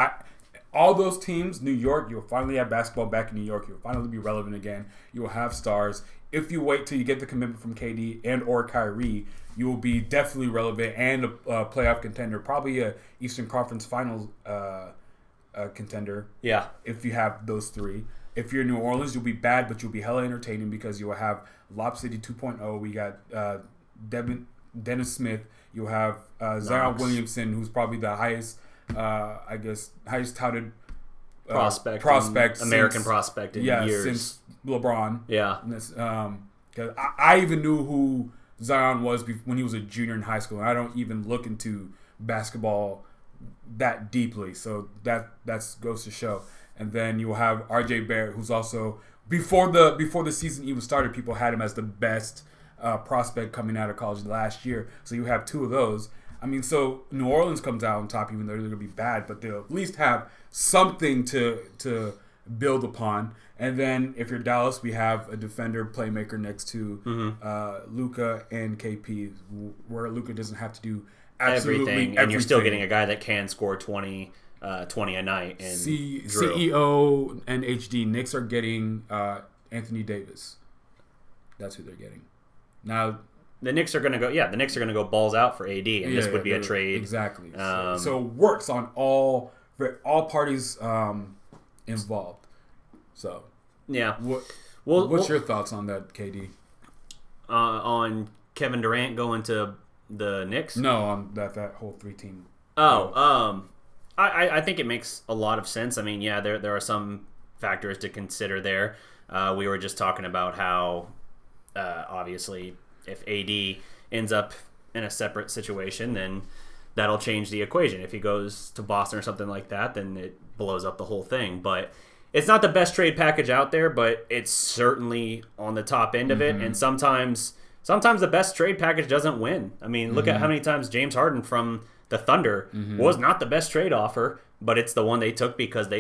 all those teams, New York, you'll finally have basketball back in New York. You'll finally be relevant again. You will have stars. If you wait till you get the commitment from KD and or Kyrie, you will be definitely relevant and a playoff contender, probably a Eastern Conference Finals contender. Yeah. If you have those 3. If you're New Orleans, you'll be bad, but you'll be hella entertaining because you will have Lob City 2.0. We got Dennis Smith. You'll have Zion Williamson, who's probably the highest touted prospect, American prospect in years since LeBron. Yeah. Because I even knew who Zion was when he was a junior in high school, and I don't even look into basketball that deeply. So that goes to show. And then you'll have R.J. Barrett, who's also before the season even started, people had him as the best prospect coming out of college last year. So you have 2 of those. I mean, so New Orleans comes out on top, even though they're going to be bad, but they'll at least have something to build upon. And then if you're Dallas, we have a defender, playmaker next to Luka and KP, where Luka doesn't have to do everything. And you're still getting a guy that can score 20 a night. And CEO and HD, Knicks are getting Anthony Davis. That's who they're getting. Now the Knicks are going to go. Yeah, the Knicks are going to go balls out for AD, and this would be a trade. Exactly. So it works on all parties involved. So yeah. What's your thoughts on that, KD? On Kevin Durant going to the Knicks? No, on that whole 3-team. I think it makes a lot of sense. I mean, yeah, there are some factors to consider there. We were just talking about how. Obviously, if AD ends up in a separate situation, then that'll change the equation. If he goes to Boston or something like that, then it blows up the whole thing. But it's not the best trade package out there, but it's certainly on the top end of it. And sometimes the best trade package doesn't win. I mean, look at how many times James Harden from the Thunder was not the best trade offer, but it's the one they took because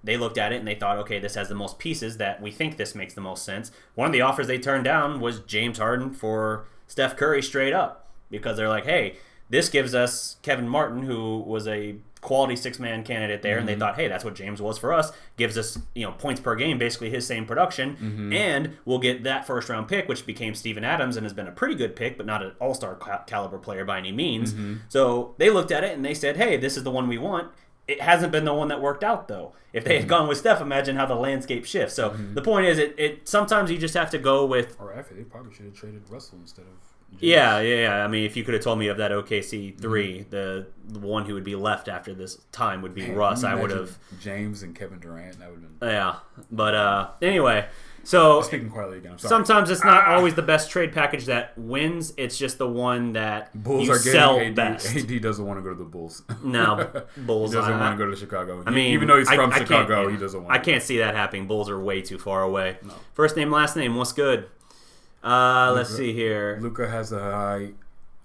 they looked at it and they thought, okay, this has the most pieces that we think this makes the most sense. One of the offers they turned down was James Harden for Steph Curry straight up because they're like, hey, this gives us Kevin Martin, who was a quality six-man candidate there, and they thought, hey, that's what James was for us. Gives us, points per game, basically his same production, and we'll get that first-round pick, which became Steven Adams and has been a pretty good pick, but not an all-star caliber player by any means. So they looked at it and they said, hey, this is the one we want. It hasn't been the one that worked out, though. If they had gone with Steph, imagine how the landscape shifts. So the point is, it sometimes you just have to go with... Or F, they probably should have traded Russell instead of... James. Yeah. I mean, if you could have told me of that OKC 3, the one who would be left after this time would be Russ. I would have... James and Kevin Durant, that would have been... Yeah, but anyway... So speaking quietly again, I'm sorry. Sometimes it's not always the best trade package that wins. It's just the one that Bulls you are sell AD, best. AD doesn't want to go to the Bulls. No, Bulls. He doesn't want to go to Chicago. I mean, even though he's from Chicago, he doesn't want. I can't see that happening. Bulls are way too far away. No. First name, last name. What's good? Let's see here. Luka has a high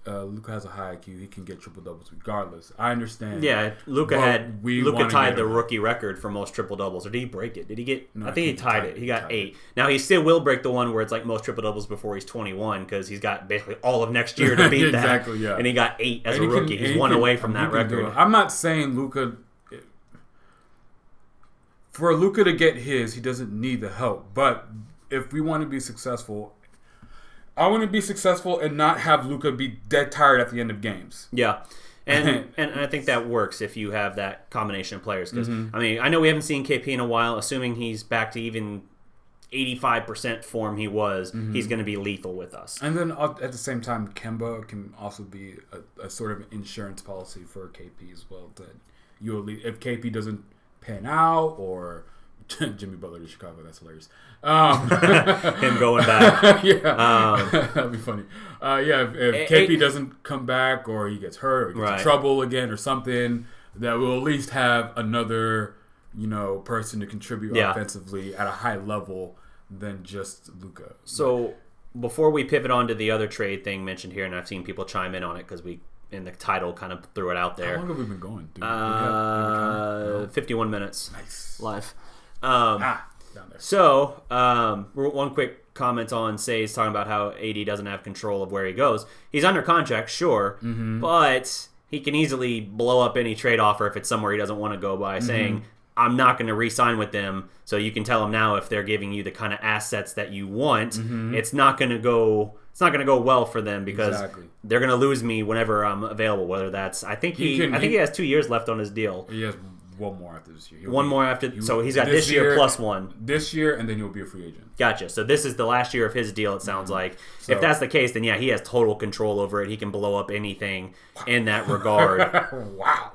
IQ. He can get triple doubles regardless. I understand. Yeah, Luka tied the him. rookie record for most triple doubles. Or did he break it? Did he get? No, I think he tied it. He got 8. Now he still will break the one where it's like most triple doubles before he's 21 because he's got basically all of next year to beat exactly, that. Yeah. And he got 8 as a rookie. He's one away from that record. I'm not saying Luka. For Luka to get his, he doesn't need the help. But if we want to be successful. I want to be successful and not have Luka be dead tired at the end of games. Yeah, and I think that works if you have that combination of players. Because I mean, I know we haven't seen KP in a while. Assuming he's back to even 85% form he was, he's going to be lethal with us. And then at the same time, Kemba can also be a sort of insurance policy for KP as well. That if KP doesn't pan out or Jimmy Butler to Chicago, that's hilarious. Him going back. That'd be funny. If KP doesn't come back or he gets hurt or gets in trouble again or something, that we'll at least have another, person to contribute offensively at a high level than just Luka. So before we pivot on to the other trade thing mentioned here, and I've seen people chime in on it because we in the title kind of threw it out there. How long have we been going, dude? 51 minutes. Nice. Live. Down there. So, one quick comment on Say's talking about how AD doesn't have control of where he goes. He's under contract, sure, but he can easily blow up any trade offer if it's somewhere he doesn't want to go by saying, I'm not going to re-sign with them. So you can tell him now if they're giving you the kind of assets that you want, it's not going to go. It's not going to go well for them because they're going to lose me whenever I'm available. Whether that's, I think he has 2 years left on his deal. He has one more after this year. One more after. So he's got this year plus one. This year, and then he'll be a free agent. Gotcha. So this is the last year of his deal, it sounds like. So, if that's the case, then yeah, he has total control over it. He can blow up anything in that regard. Wow.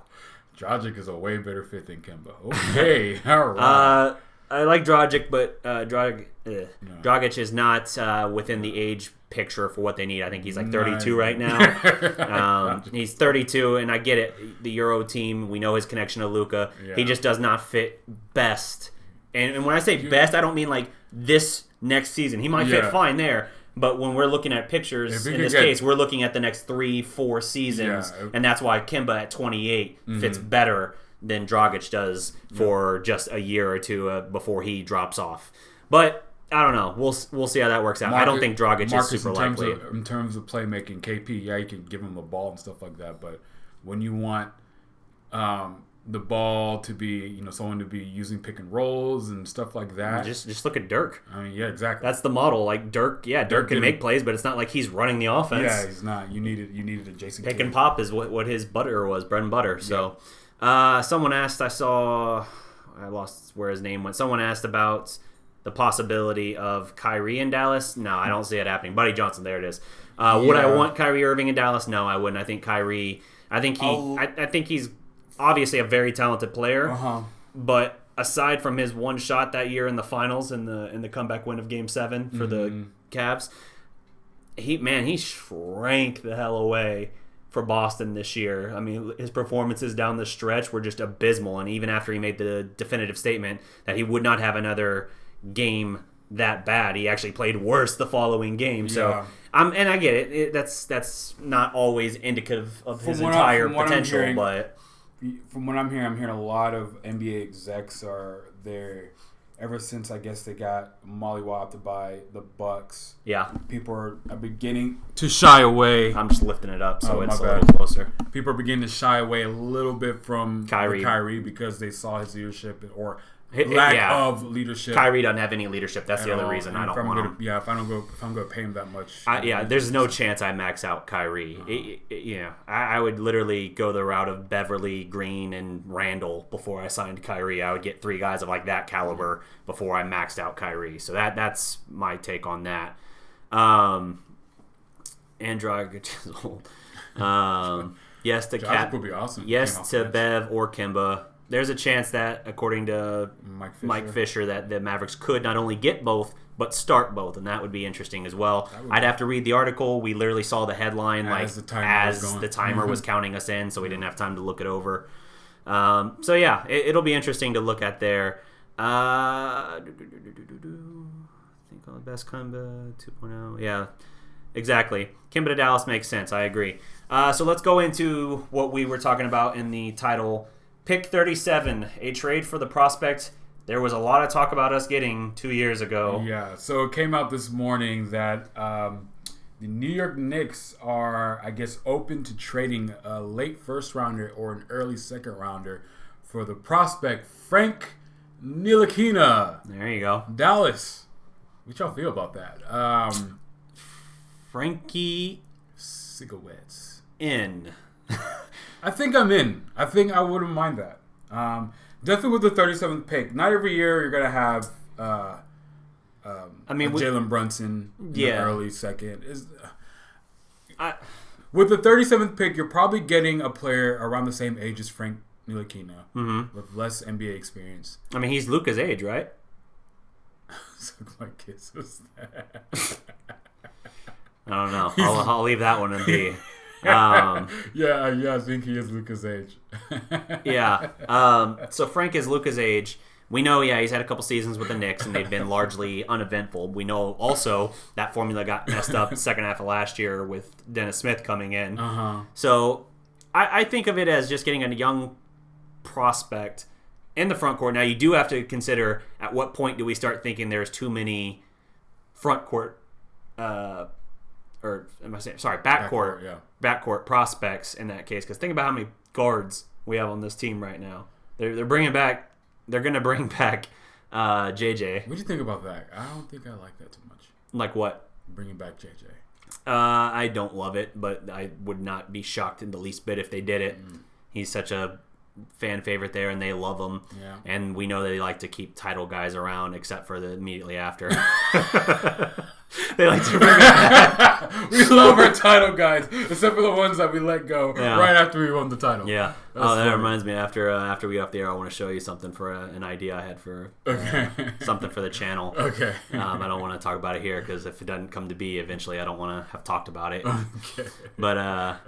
Dragic is a way better fit than Kemba. Okay. All right. I like Dragic, but Dragic is not within the age picture for what they need. I think he's like 32 right now. He's 32, and I get it. The Euro team, we know his connection to Luka. Yeah. He just does not fit best. And when I say best, I don't mean like this next season. He might fit fine there. But when we're looking at pictures, in this case, we're looking at the next 3-4 seasons. Yeah. And that's why Kemba at 28 fits better than Dragic does for just a year or two before he drops off. But I don't know. We'll see how that works out. I don't think Dragic is super likely. In terms of playmaking, KP, you can give him the ball and stuff like that. But when you want the ball to be, someone to be using pick and rolls and stuff like that. Just look at Dirk. I mean, yeah, exactly. That's the model. Like Dirk can make plays, but it's not like he's running the offense. Yeah, he's not. You needed a Jason Pick and pop is what his butter was, bread and butter. So, someone asked, I lost where his name went. Someone asked about the possibility of Kyrie in Dallas. No, I don't see it happening. Buddy Johnson, there it is. Would I want Kyrie Irving in Dallas? No, I wouldn't. I think Kyrie. I think he's obviously a very talented player, but aside from his one shot that year in the finals in the comeback win of Game 7 for the Cavs, he shrank the hell away for Boston this year. I mean, his performances down the stretch were just abysmal, and even after he made the definitive statement that he would not have another game that bad, he actually played worse the following game. So, and I get it. That's not always indicative of his entire potential, but from what I'm hearing a lot of NBA execs they're ever since I guess they got mollywopped by the Bucks. Yeah. People are beginning to shy away. I'm just lifting it up so it's a bad. little closer. People are beginning to shy away a little bit from Kyrie because they saw his leadership or lack of leadership. Kyrie doesn't have any leadership. That's the other reason I don't want him. Yeah, if I'm going to pay him that much. There's no chance I max out Kyrie. I would literally go the route of Beverly, Green, and Randall before I signed Kyrie. I would get 3 guys of like that caliber before I maxed out Kyrie. So that's my take on that. Android is old. Yes to Cap. Would be awesome. Yes to Bev or Kemba. There's a chance that, according to Mike Fisher, that the Mavericks could not only get both, but start both, and that would be interesting as well. I'd have to read the article. We literally saw the headline as the timer was counting us in, so we didn't have time to look it over. It'll be interesting to look at there. I think on the best Kemba 2.0. Yeah, exactly. Kemba to Dallas makes sense. I agree. So let's go into what we were talking about in the title. Pick 37, a trade for the prospect there was a lot of talk about us getting 2 years ago. Yeah, so it came out this morning that the New York Knicks are, I guess, open to trading a late first-rounder or an early second-rounder for the prospect Frank Ntilikina. There you go. Dallas. What y'all feel about that? Frankie Cigarettes. In. I think I'm in. I think I wouldn't mind that. Definitely with the 37th pick. Not every year you're going to have Jalen Brunson in the early second. With the 37th pick, you're probably getting a player around the same age as Frank Ntilikina with less NBA experience. I mean, he's Luka's age, right? Suck my kisses. I don't know. I'll leave that one and be. I think he is Luka's age. So Frank is Luka's age. We know, he's had a couple seasons with the Knicks, and they've been largely uneventful. We know also that formula got messed up the second half of last year with Dennis Smith coming in. So I think of it as just getting a young prospect in the front court. Now, you do have to consider at what point do we start thinking there's too many front court backcourt prospects in that case. Because think about how many guards we have on this team right now. They're going to bring back JJ. What do you think about that? I don't think I like that too much. Like what? Bringing back JJ. I don't love it, but I would not be shocked in the least bit if they did it. He's such a fan favorite there, and they love him. Yeah. And we know they like to keep title guys around, except for the immediately after. They like to bring back. We love our title guys, except for the ones that we let go right after we won the title. Yeah. That reminds me. After we get off the air, I want to show you something for an idea I had for something for the channel. Okay. I don't want to talk about it here because if it doesn't come to be eventually, I don't want to have talked about it. Okay. But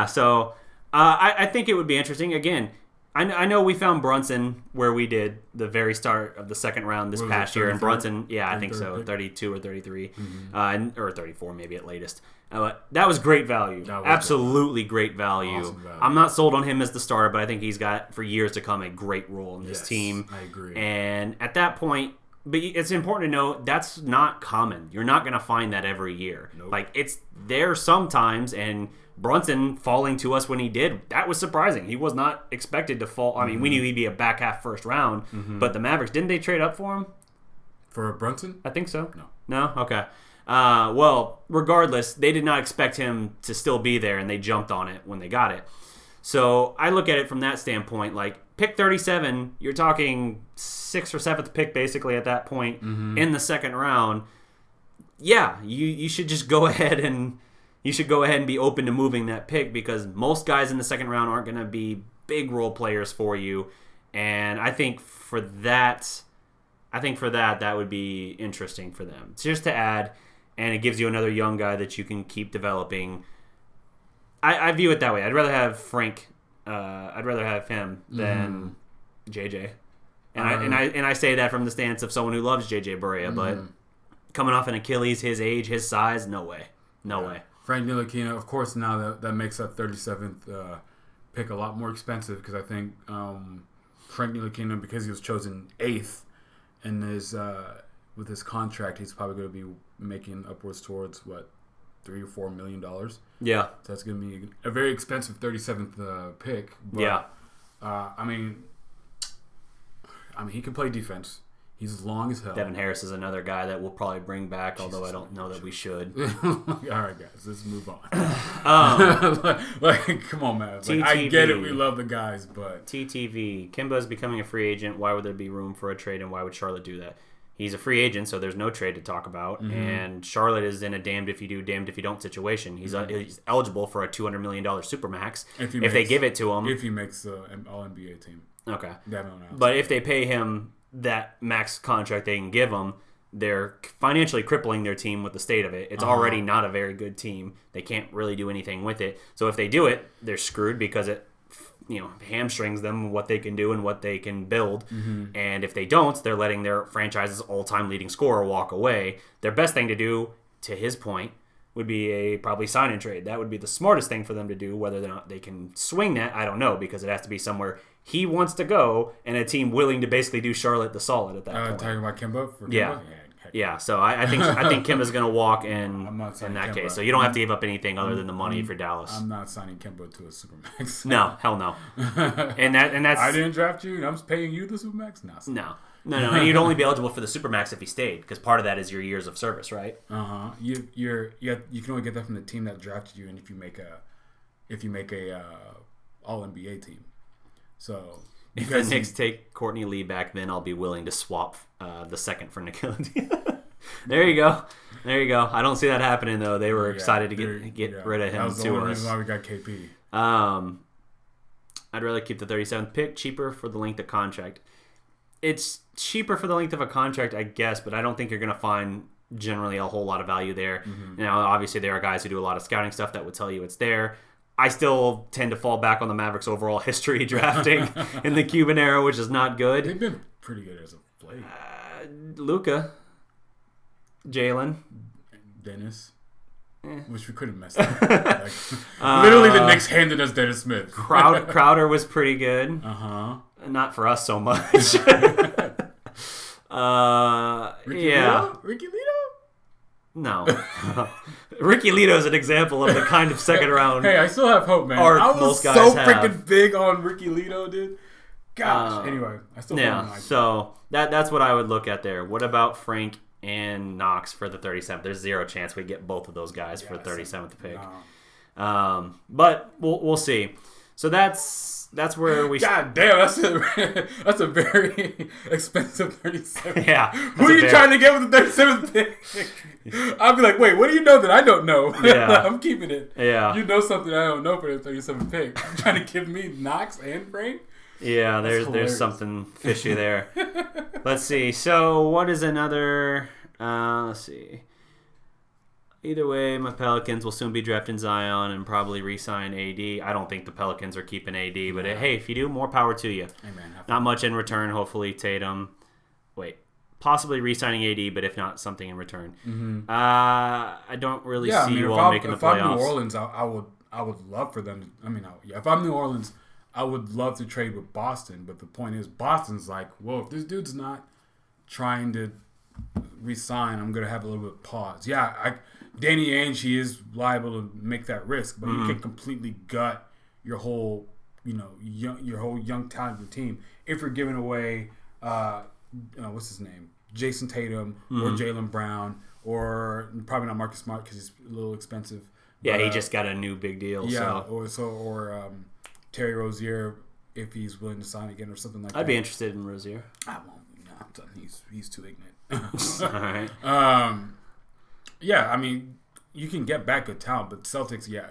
So I think it would be interesting. Again, I know we found Brunson where we did the very start of the second round this past year, and Brunson, I think so, 32 or 33, or 34 maybe at latest. That was great value, absolutely great value. Awesome value. I'm not sold on him as the starter, but I think he's got for years to come a great role in this team. I agree. And at that point, but it's important to know that's not common. You're not going to find that every year. Nope. Like it's there sometimes, and Brunson falling to us when he did, that was surprising. He was not expected to fall. I mean, we knew he'd be a back half first round, but the Mavericks, didn't they trade up for him? For Brunson? I think so. No? Okay. Well, regardless, they did not expect him to still be there, and they jumped on it when they got it. So I look at it from that standpoint, like pick 37, you're talking 6th or 7th pick basically at that point in the second round. Yeah, you should just go ahead and be open to moving that pick because most guys in the second round aren't going to be big role players for you. And I think for that would be interesting for them. It's just to add, and it gives you another young guy that you can keep developing. I view it that way. I'd rather have Frank. I'd rather have him than JJ. And I say that from the stance of someone who loves JJ Barea, but coming off an Achilles, his age, his size, no way. Frank Ntilikina, of course, now that makes that 37th pick a lot more expensive because I think Frank Ntilikina, because he was chosen 8th and with his contract, he's probably going to be making upwards towards what, $3 or $4 million. Yeah, so that's going to be a very expensive 37th pick. But, yeah. I mean, he can play defense. He's long as hell. Devin Harris is another guy that we'll probably bring back, although I don't know that we should. All right, guys, let's move on. Come on, man. I get it. We love the guys, but TTV. Kemba is becoming a free agent. Why would there be room for a trade, and why would Charlotte do that? He's a free agent, so there's no trade to talk about. Mm-hmm. And Charlotte is in a damned if you do, damned if you don't situation. He's eligible for a $200 million supermax if they give it to him. If he makes the All-NBA team. Okay. But if they pay him that max contract they can give him, they're financially crippling their team with the state of it. It's already not a very good team. They can't really do anything with it. So if they do it, they're screwed because it hamstrings them what they can do and what they can build. Mm-hmm. And if they don't, they're letting their franchise's all-time leading scorer walk away. Their best thing to do, to his point, would be probably sign and trade. That would be the smartest thing for them to do. Whether or not they can swing that, I don't know, because it has to be somewhere he wants to go and a team willing to basically do Charlotte the solid at that point. Talking about Kemba? Yeah. So I think Kemba's going to walk in that case. So you don't have to give up anything other than the money for Dallas. I'm not signing Kemba to a supermax. No, hell no. and that's I didn't draft you, and I'm paying you the supermax. No. And you'd only be eligible for the supermax if he stayed, because part of that is your years of service, right? You can only get that from the team that drafted you, and if you make a All NBA team. So if the Knicks take Courtney Lee back, then I'll be willing to swap the second for Ntilikina. There you go. I don't see that happening though. They were excited to get rid of him. That was the only reason why we got KP. I'd rather keep the 37th pick, cheaper for the length of contract. It's cheaper for the length of a contract, I guess, but I don't think you're going to find generally a whole lot of value there. Mm-hmm. Now, obviously, there are guys who do a lot of scouting stuff that would tell you it's there. I still tend to fall back on the Mavericks' overall history drafting in the Cuban era, which is not good. They've been pretty good as of late. Luka, Jalen, Dennis, which we couldn't mess up. Literally, the Knicks handed us Dennis Smith. Crowder was pretty good. Not for us so much. Ricky Lito? No. Ricky Lito is an example of the kind of second round. Hey, I still have hope, man. I was so freaking big on Ricky Lito, dude. Gosh. Anyway, I still have hope. So that's what I would look at there. What about Frank and Knox for the 37th? There's zero chance we get both of those guys for the 37th pick. No. But we'll see. So that's where we. God damn, that's a very expensive 37. Yeah. Who are you trying to get with the 37th pick? I'll be like, wait, what do you know that I don't know? Yeah. I'm keeping it. Yeah. You know something I don't know for the 37th pick. You're trying to give me Knox and Frank? Yeah, there's something fishy there. Let's see. So what is another? Let's see. Either way, my Pelicans will soon be drafting Zion and probably re-sign AD. I don't think the Pelicans are keeping AD, but hey, if you do, more power to you. Amen. Not much in return, hopefully. Tatum. Possibly re-signing AD, but if not, something in return. Mm-hmm. I don't really see you all making the playoffs. If I'm New Orleans, I would love for them to. If I'm New Orleans, I would love to trade with Boston. But the point is, Boston's like, well, if this dude's not trying to re-sign, I'm gonna have a little bit of pause. Yeah, Danny Ainge, he is liable to make that risk, but you can completely gut your whole, young talented team if you're giving away, what's his name, Jason Tatum or Jaylen Brown, or probably not Marcus Smart because he's a little expensive. Yeah, he just got a new big deal. Yeah, or Terry Rozier if he's willing to sign again or something like that. I'd be interested in Rozier. I won't. No, I'm done. He's too ignorant. All right. Yeah, I mean, you can get back good talent, but Celtics, yeah,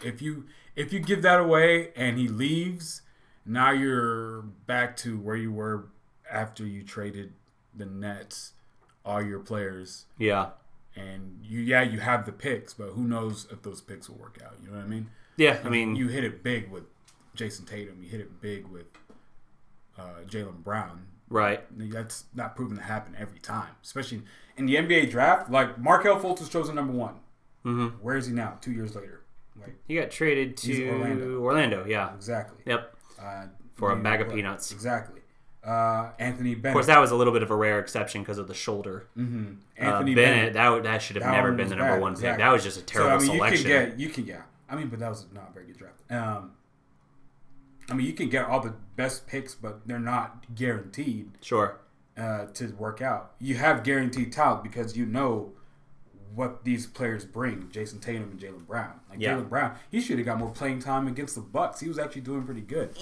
if you give that away and he leaves, now you're back to where you were after you traded the Nets, all your players. Yeah. And you have the picks, but who knows if those picks will work out? You know what I mean? Yeah, I mean, you hit it big with Jason Tatum. You hit it big with Jaylen Brown. Right. That's not proven to happen every time, especially in the NBA draft. Like, Markelle Fultz was chosen number 1. Mm-hmm. Where is he now? 2 years later, he got traded to Orlando. Yeah, exactly. Yep. For a bag of peanuts. Exactly. Anthony Bennett. Of course, that was a little bit of a rare exception because of the shoulder. Mm-hmm. Anthony Bennett, that should have never been the number one pick. That was just a terrible selection. You can, but that was not a very good draft. You can get all the best picks, but they're not guaranteed. Sure. To work out. You have guaranteed talent because you know what these players bring. Jason Tatum and Jaylen Brown. Jaylen Brown, he should have got more playing time against the Bucks. He was actually doing pretty good.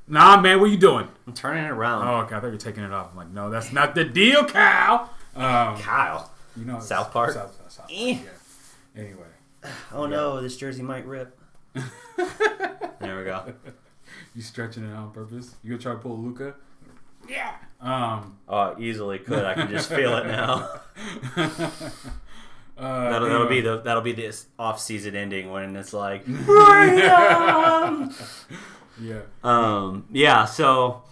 Nah, man, what are you doing? I'm turning it around. Oh, okay. I thought you were taking it off. I'm like, no, that's not the deal, Kyle. Kyle. You know, South Park. South Park. Yeah. Anyway. Oh no, this jersey might rip. There we go. You stretching it out on purpose? You gonna try to pull Luka? Yeah. Easily could. I can just feel it now. That'll be this off-season ending when it's like freedom. Yeah. So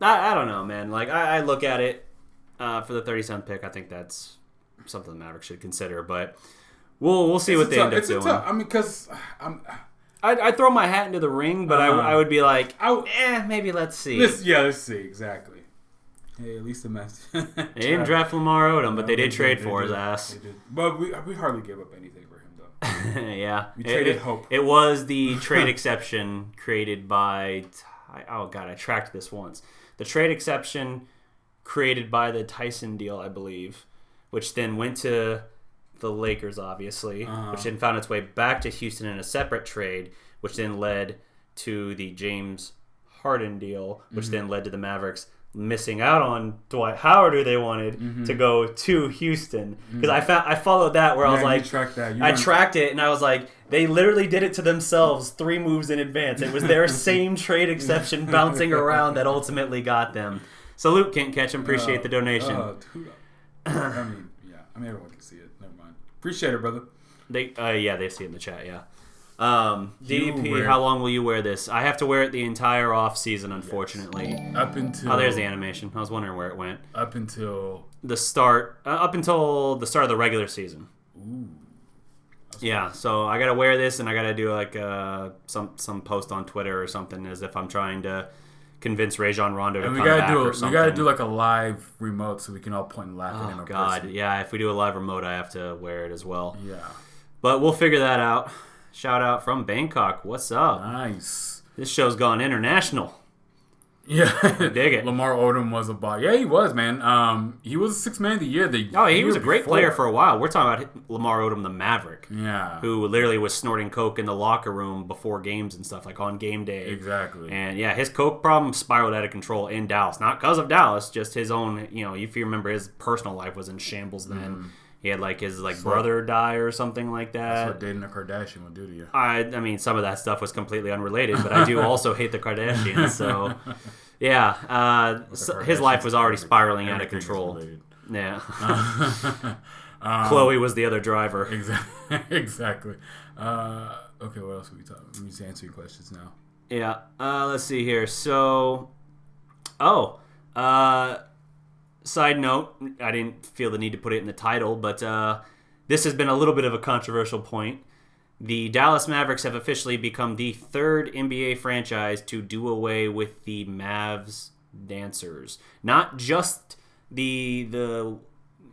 I don't know, man. Like I look at it for the 37th pick. I think that's something the Mavericks should consider, but we'll see what they end up doing. Because I'd throw my hat into the ring, but I would be like, maybe let's see. Let's see exactly. Hey, at least the Mets. They didn't draft Lamar Odom, but they did trade for his ass. They did. But we hardly gave up anything for him, though. Yeah. We traded hope. It was the trade exception created by... Oh, God, I tracked this once. The trade exception created by the Tyson deal, I believe, which then went to the Lakers, obviously, which then found its way back to Houston in a separate trade, which then led to the James Harden deal, which then led to the Mavericks missing out on Dwight Howard, who they wanted to go to Houston. Because I followed that where I was like, I tracked it and I was like, they literally did it to themselves 3 moves in advance. It was their same trade exception bouncing around that ultimately got them. Salute, Kent Ketchum. Appreciate the donation. Everyone can see it. Never mind. Appreciate it, brother. They see it in the chat. Yeah. DDP, how long will you wear this? I have to wear it the entire off season, unfortunately. Yes. Up until there's the animation. I was wondering where it went. Up until the start of the regular season. Ooh. Yeah, so I gotta wear this, and I gotta do like some post on Twitter or something, as if I'm trying to convince Rajon Rondo to come back or something. We gotta do like a live remote so we can all point and laugh at him. Oh God, yeah! If we do a live remote, I have to wear it as well. Yeah, but we'll figure that out. Shout out from Bangkok. What's up? Nice. This show's gone international. Yeah. I dig it. Lamar Odom was a bot. Yeah, he was, man. He was a 6th man of the year. He was a great player for a while. We're talking about Lamar Odom, the Maverick. Yeah. Who literally was snorting coke in the locker room before games and stuff, like on game day. Exactly. And yeah, his coke problem spiraled out of control in Dallas. Not because of Dallas, just his own, if you remember, his personal life was in shambles then. He had his brother die or something like that. That's what dating a Kardashian would do to you. I mean, some of that stuff was completely unrelated, but I do also hate the Kardashians. So, yeah, his life was already spiraling out of control. Yeah. Chloe was the other driver. Exactly. Okay, what else are we talking? Let me answer your questions now. Yeah. Let's see here. So, side note, I didn't feel the need to put it in the title, but this has been a little bit of a controversial point. The Dallas Mavericks have officially become the 3rd NBA franchise to do away with the Mavs dancers. Not just the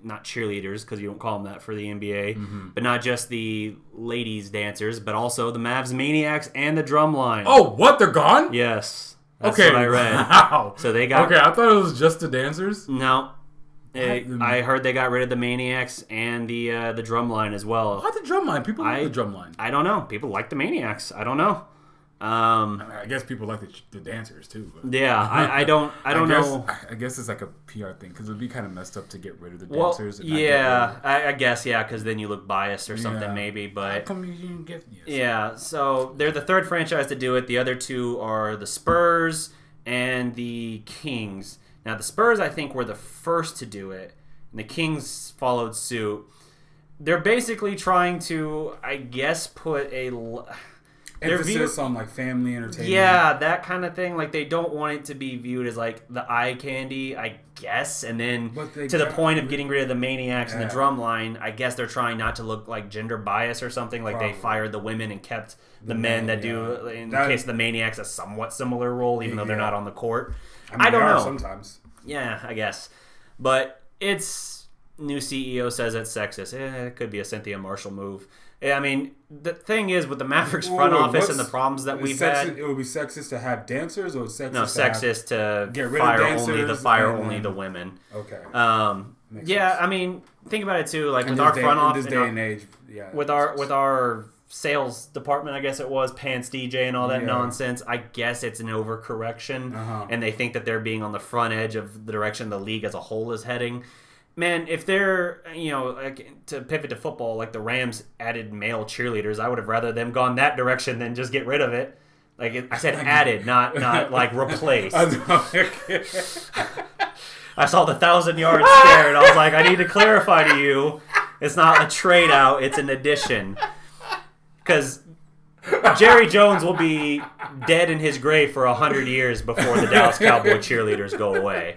not cheerleaders, because you don't call them that for the NBA, but not just the ladies dancers, but also the Mavs Maniacs and the Drumline. Oh, what? They're gone? Yes. That's what I read. Wow. So they got. Okay, I thought it was just the dancers. No, I heard they got rid of the Maniacs and the Drumline as well. Why the Drumline? People like the Drumline. I don't know. People like the Maniacs. I don't know. I guess people like the dancers too. But. Yeah, I don't know. I guess it's like a PR thing because it'd be kind of messed up to get rid of the dancers. I guess because then you look biased or something maybe. But how come you didn't get? Yes. Yeah, so they're the 3rd franchise to do it. The other 2 are the Spurs and the Kings. Now the Spurs, I think, were the first to do it, and the Kings followed suit. They're basically trying to, I guess, put emphasis on family entertainment. Yeah, that kind of thing. They don't want it to be viewed as the eye candy. I guess. And then But to the point of getting rid of the maniacs and the drum line, I guess they're trying not to look like gender bias or something. Like they fired the women and kept the men that do, in the case of the maniacs, a somewhat similar role, even though they're not on the court. I don't know. Sometimes. Yeah, I guess. But it's new CEO says it's sexist. It could be a Cynthia Marshall move. Yeah, I mean, the thing is with the Mavericks front office and the problems that we've had. It would be sexist to have dancers, or sexist? No, sexist to get rid fire of dancers only the women. Okay. Yeah, I mean, think about it too. Like with our front office, in this day and age, with our sales department, I guess it was Pants DJ and all that nonsense. I guess it's an overcorrection, and they think that they're being on the front edge of the direction the league as a whole is heading. Man, if they're, like, to pivot to football, like the Rams added male cheerleaders, I would have rather them gone that direction than just get rid of it. Like I said, added, not like replaced. I saw the 1,000-yard stare, and I was like, I need to clarify to you, it's not a trade out, it's an addition. Because Jerry Jones will be dead in his grave for 100 years before the Dallas Cowboy cheerleaders go away.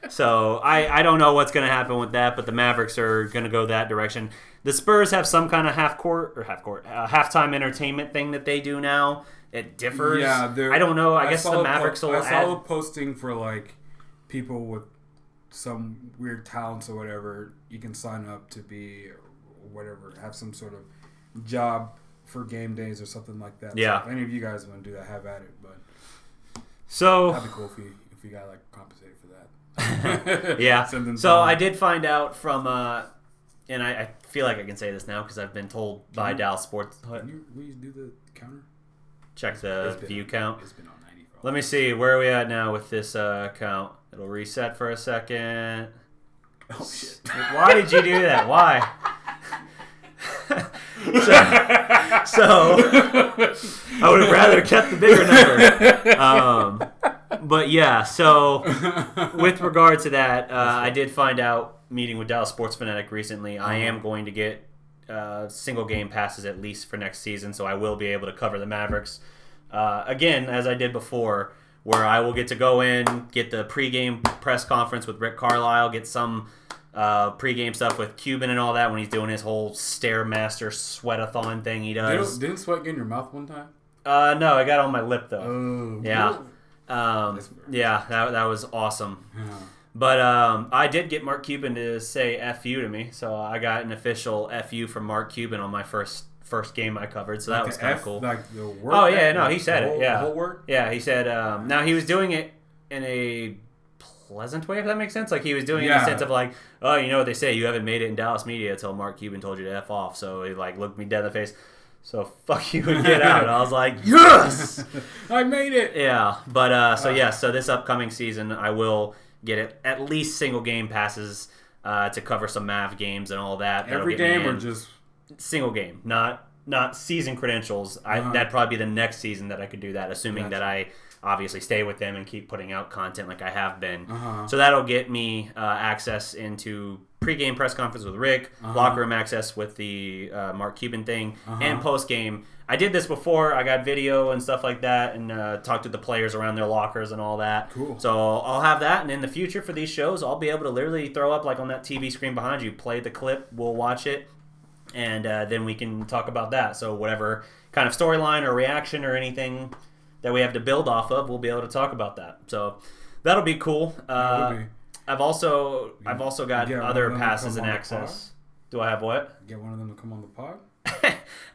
So I don't know what's going to happen with that, but the Mavericks are going to go that direction. The Spurs have some kind of halftime entertainment thing that they do now. It differs. Yeah, I don't know. I guess the Mavericks will add. I saw a posting for like people with some weird talents or whatever. You can sign up to be or whatever, have some sort of job for game days or something like that. Yeah. So if any of you guys want to do that, have at it. But that'd be cool if you got like compensated for that. Yeah. So I did find out from, and I feel like I can say this now because I've been told by Dallas Sports. Can you do the counter? Check the view count. It's been on 90. Let me see. Where are we at now with this count? It'll reset for a second. Oh, shit. Why did you do that? Why? so I would have rather kept the bigger number. But yeah, so with regard to that, I did find out, meeting with Dallas Sports Fanatic recently, I am going to get single game passes at least for next season, so I will be able to cover the Mavericks. Again, as I did before, where I will get to go in, get the pregame press conference with Rick Carlisle, get some pregame stuff with Cuban and all that when he's doing his whole Stairmaster sweat-a-thon thing he does. Didn't sweat get in your mouth one time? No, I got it on my lip though. Oh, yeah. Cool. That was awesome. Yeah. But I did get Mark Cuban to say F you to me, so I got an official F you from Mark Cuban on my first game I covered, so that was kind of cool. Like the word? Oh yeah, no, he said it. Yeah, the whole word? Yeah, he said. Now he was doing it in a pleasant way, if that makes sense. Like he was doing it in the sense of like, oh, you know what they say, you haven't made it in Dallas media until Mark Cuban told you to F off. So he like looked me dead in the face. So fuck you and get out. I was like, yes, I made it. Yeah, but so this upcoming season I will get at least single game passes to cover some Mav games and all that. Every game or just single game, not season credentials. That'd probably be the next season that I could do that, assuming that I obviously stay with them and keep putting out content like I have been. So that'll get me access into pre-game press conference with Rick, locker room access with the Mark Cuban thing, and post-game. I did this before. I got video and stuff like that, and talked to the players around their lockers and all that. Cool. So I'll have that, and in the future for these shows, I'll be able to literally throw up like on that TV screen behind you, play the clip, we'll watch it, and then we can talk about that. So whatever kind of storyline or reaction or anything that we have to build off of, we'll be able to talk about that. So that'll be cool. I've also got other passes and access. Do I have what? Get one of them to come on the pod?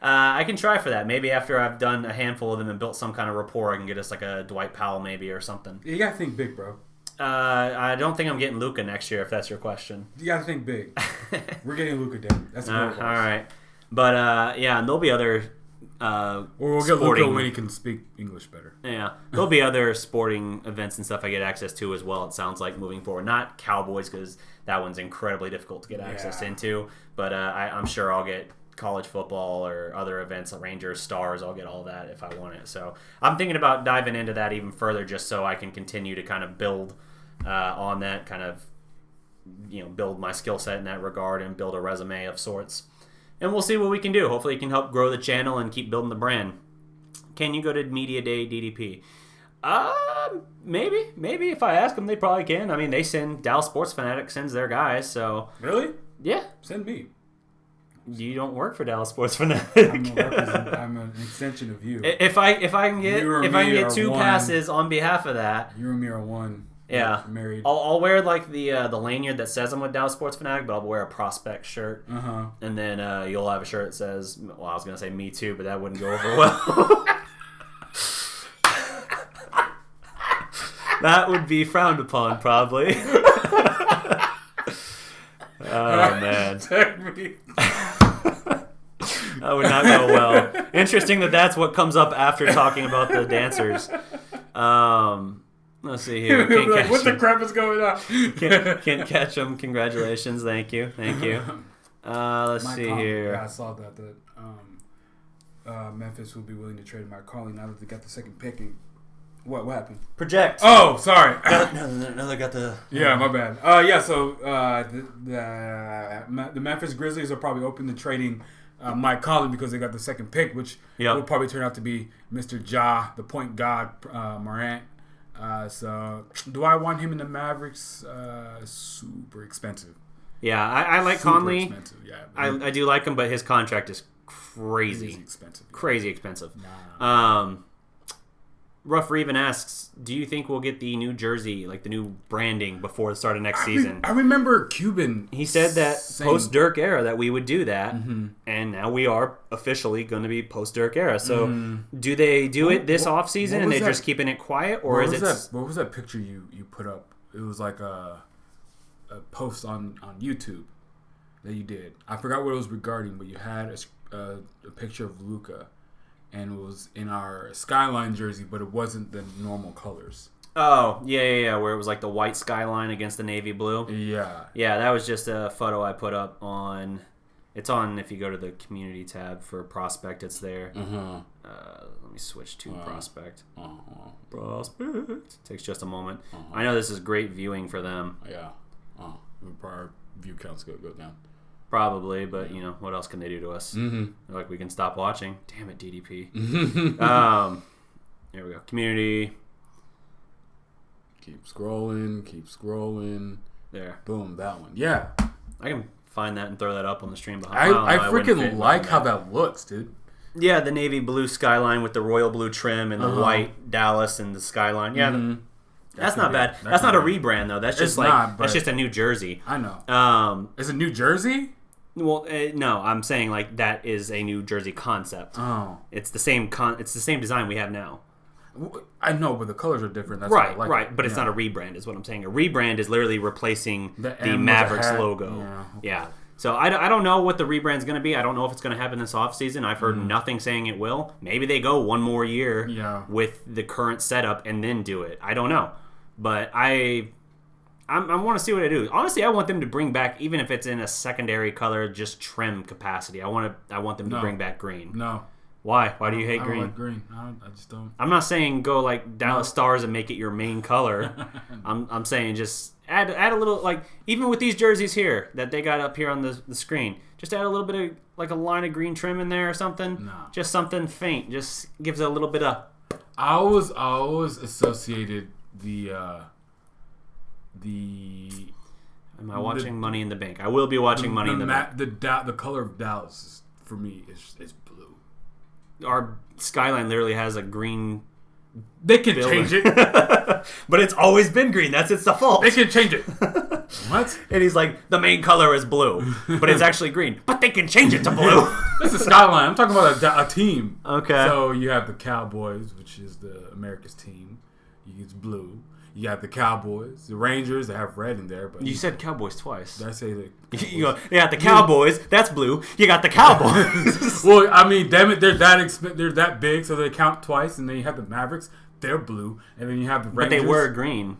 I can try for that. Maybe after I've done a handful of them and built some kind of rapport, I can get us like a Dwight Powell maybe or something. You gotta think big, bro. I don't think I'm getting Luka next year, if that's your question. You gotta think big. We're getting Luka down. That's all right. But and there'll be other. Or we'll get Luka when he can speak English better. Yeah, there'll be other sporting events and stuff I get access to as well. It sounds like moving forward, not Cowboys because that one's incredibly difficult to get access into. But I'm sure I'll get college football or other events, Rangers, Stars. I'll get all that if I want it. So I'm thinking about diving into that even further, just so I can continue to kind of build on that, kind of build my skill set in that regard and build a resume of sorts. And we'll see what we can do. Hopefully it can help grow the channel and keep building the brand. Can you go to Media Day DDP? Maybe if I ask them, they probably can. I mean, they send Dallas Sports Fanatic sends their guys, so Really? yeah. Send me. You don't work for Dallas Sports Fanatic. I'm an extension of you. If I can get 2 one. passes on behalf of that, You and me are one. yeah, We're married. I'll wear like the lanyard that says I'm with Dallas Sports Fanatic, but I'll wear a prospect shirt, and then you'll have a shirt that says, well, I was gonna say me too, but that wouldn't go over well. That would be frowned upon, probably. Oh man. That would not go well. Interesting that's what comes up after talking about the dancers. Let's see here. Like, what the crap is going on? Can't catch them. Congratulations. Thank you. Let's see here. Yeah, I saw that Memphis would be willing to trade Mike Conley now that they got the second picking. What happened? Project. Oh, sorry. No, they got the. Yeah, my bad. So the Memphis Grizzlies are probably open to trading Mike Conley because they got the second pick, which will probably turn out to be Mr. Ja, the point guard, Morant. So, do I want him in the Mavericks? Super expensive. Yeah, I like Super Conley. Expensive. Yeah, I do like him, but his contract is crazy. Expensive. Crazy expensive. Nah. Rough Reven asks, do you think we'll get the new jersey, like the new branding, before the start of next season? I remember Cuban. He said that post-Dirk era that we would do that, and now we are officially going to be post-Dirk era. So do they do it this offseason and they're just keeping it quiet? Or is it... What was that picture you put up? It was like a post on YouTube that you did. I forgot what it was regarding, but you had a picture of Luka. And it was in our Skyline jersey, but it wasn't the normal colors. Oh, yeah, where it was like the white Skyline against the navy blue. Yeah. Yeah, that was just a photo I put up on... It's on, if you go to the community tab for Prospect, it's there. Let me switch to Prospect. Prospect. Takes just a moment. I know this is great viewing for them. Yeah. Our view counts go down. Probably, but you know what else can they do to us? They're like, we can stop watching. Damn it, DDP. Here we go. Community. Keep scrolling. There. Boom, that one. Yeah. I can find that and throw that up on the stream behind. I freaking like how that looks, dude. Yeah, the navy blue Skyline with the royal blue trim and the white Dallas and the Skyline. Yeah, that's not bad. That's not a rebrand though. That's just that's just a new jersey. I know. Is it New Jersey? Well, no, I'm saying like that is a New Jersey concept. Oh, it's the same it's the same design we have now. I know, but the colors are different. That's right, what I like right. But it's not a rebrand, is what I'm saying. A rebrand is literally replacing the Mavericks logo. Yeah. Okay. Yeah. So I don't know what the rebrand's going to be. I don't know if it's going to happen this offseason. I've heard nothing saying it will. Maybe they go one more year with the current setup and then do it. I don't know. But I want to see what they do. Honestly, I want them to bring back, even if it's in a secondary color, just trim capacity. I want them to bring back green. No. Why? Why do you hate green? I don't like green. I just don't. I'm not saying go like Dallas Stars and make it your main color. I'm saying just add a little, like, even with these jerseys here that they got up here on the screen, just add a little bit of like a line of green trim in there or something. No. Just something faint. Just gives it a little bit of. I always associated the. Am I watching Money in the Bank? I will be watching Money in the Bank. The color of Dallas for me is blue. Our Skyline literally has a green. They can change it, but it's always been green. That's its default. They can change it. What? And he's like, the main color is blue, but it's actually green. But they can change it to blue. This is Skyline. I'm talking about a team. Okay. So you have the Cowboys, which is the America's team. It's blue. You got the Cowboys, the Rangers. They have red in there, but you said Cowboys twice. Did I say that? You go, yeah, the Cowboys. That's blue. You got the Cowboys. Well, I mean, damn it, they're that big, so they count twice. And then you have the Mavericks. They're blue, and then you have the Rangers. But they were green.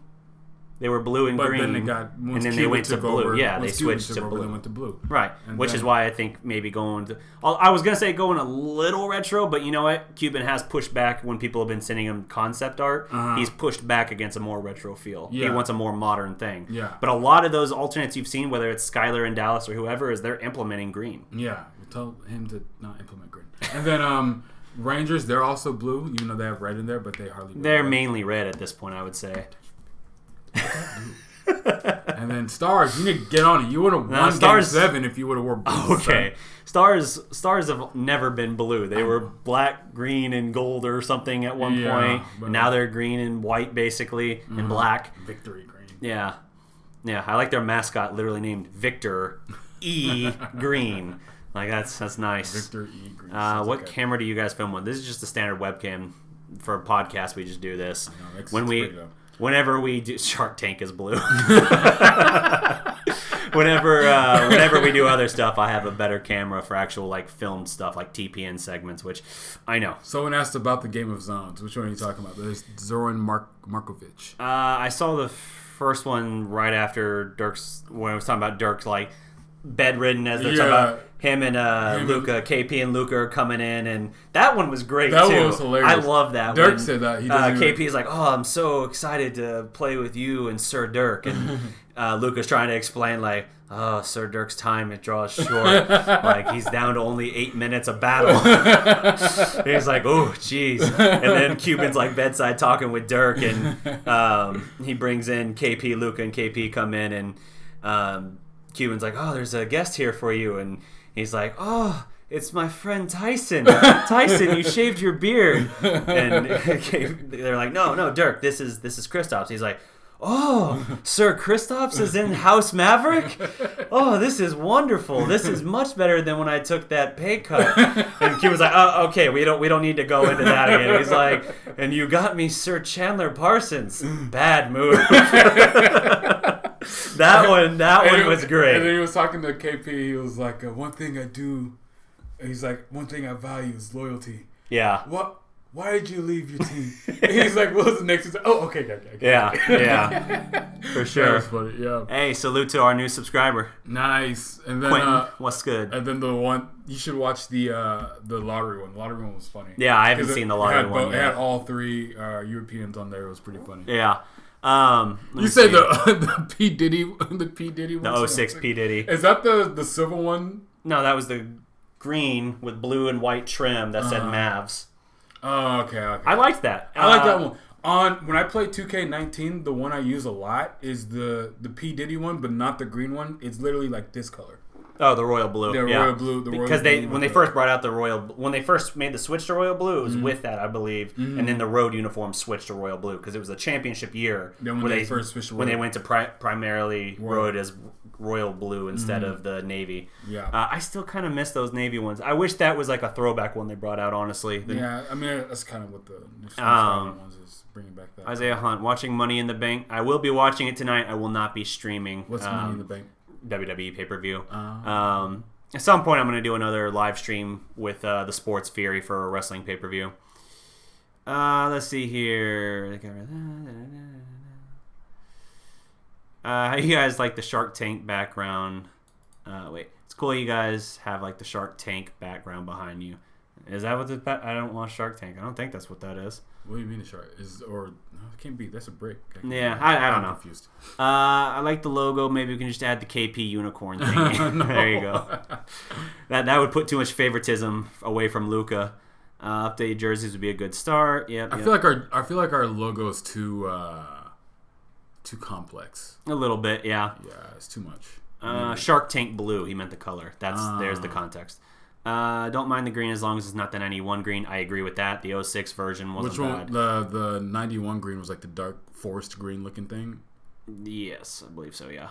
They were blue and green. But then they got and then they went to blue. Over, yeah, they switched to blue. They went to blue. Right, which is why I think maybe going to. I was gonna say going a little retro, but you know what? Cuban has pushed back when people have been sending him concept art. He's pushed back against a more retro feel. Yeah. He wants a more modern thing. Yeah. But a lot of those alternates you've seen, whether it's Skylar in Dallas or whoever, is they're implementing green. Yeah, tell him to not implement green. And then Rangers, they're also blue, even though they have red in there, but they hardly. They're mainly red at this point, I would say. And then Stars, you need to get on it. You would have won Stars, Game 7 if you would have wore blue. Okay. Stars have never been blue. They were black, green, and gold or something at one point. And now they're green and white, basically, and black. Victory green. Yeah. Yeah, I like their mascot literally named Victor E. Green. Like, that's nice. Victor E. Green. What camera do you guys film with? This is just a standard webcam. For a podcast, we just do this. Whenever we do, Shark Tank is blue. whenever we do other stuff, I have a better camera for actual like filmed stuff, like TPN segments, which I know. Someone asked about the Game of Zones. Which one are you talking about? There's Zoran Markovic. I saw the first one right after Dirk's, when I was talking about Dirk's like bedridden, as they're talking about him and Luka, KP and Luka are coming in, and that one was great too. That one was hilarious. I love that. Dirk said that. KP is like, "Oh, I'm so excited to play with you and Sir Dirk," and Luka's trying to explain like, "Oh, Sir Dirk's time it draws short. Like he's down to only 8 minutes of battle." He's like, "Oh, jeez." And then Cuban's like bedside talking with Dirk, and he brings in KP, Luka, and KP come in, and Cuban's like, "Oh, there's a guest here for you," and he's like, "Oh, it's my friend Tyson. Tyson, you shaved your beard." And they're like, "No, Dirk, this is Kristaps." He's like, "Oh, Sir Kristaps is in House Maverick? Oh, this is wonderful. This is much better than when I took that pay cut." And Cuban's like, "Oh, okay, we don't need to go into that again." He's like, "And you got me Sir Chandler Parsons. Bad move." That one was great. And then he was talking to KP. He was like, "One thing I do," he's like, "one thing I value is loyalty." Yeah. What? Why did you leave your team? And he's like, "What was the next?" He's like, "Oh, okay. Yeah. For sure. That was funny. Yeah. Hey, salute to our new subscriber. Nice. And then Quentin, what's good? And then the one you should watch the lottery one. The lottery one was funny. Yeah, I haven't seen the lottery one yet. It had all three Europeans on there. It was pretty funny. Yeah. You say the P Diddy one? The 06 P Diddy. Is that the silver one? No, that was the green with blue and white trim that said Mavs. Oh, okay. I liked that. I like that one. When I play 2K19, the one I use a lot is the P Diddy one, but not the green one. It's literally like this color. Oh, the royal blue. Royal blue. Because when they first brought out when they first made the switch to royal blue, it was with that, I believe, and then the road uniform switched to royal blue because it was a championship year. Then when they first switched to when they went to primarily road as royal blue instead of the navy. Yeah, I still kind of miss those navy ones. I wish that was like a throwback one they brought out. Honestly, I mean that's kind of what the ones is bringing back. That Isaiah Hunt watching Money in the Bank. I will be watching it tonight. I will not be streaming. What's Money in the Bank? WWE pay-per-view. At some point, I'm going to do another live stream with the Sports Fury for a wrestling pay-per-view. Let's see here. How you guys like the Shark Tank background? It's cool you guys have like the Shark Tank background behind you. Is that what I don't watch Shark Tank. I don't think that's what that is. What do you mean the shark? No, it can't be. That's a brick. Yeah, I don't know. Confused. I like the logo. Maybe we can just add the KP unicorn thing. No. There you go. That would put too much favoritism away from Luka. Updated jerseys would be a good start. Yep. I feel like our logo is too complex. A little bit, yeah. Yeah, it's too much. Shark Tank blue. He meant the color. There's the context. Don't mind the green as long as it's not the 91 green. I agree with that. The 06 version wasn't bad. Which one? The 91 green was like the dark forest green looking thing? Yes, I believe so, yeah.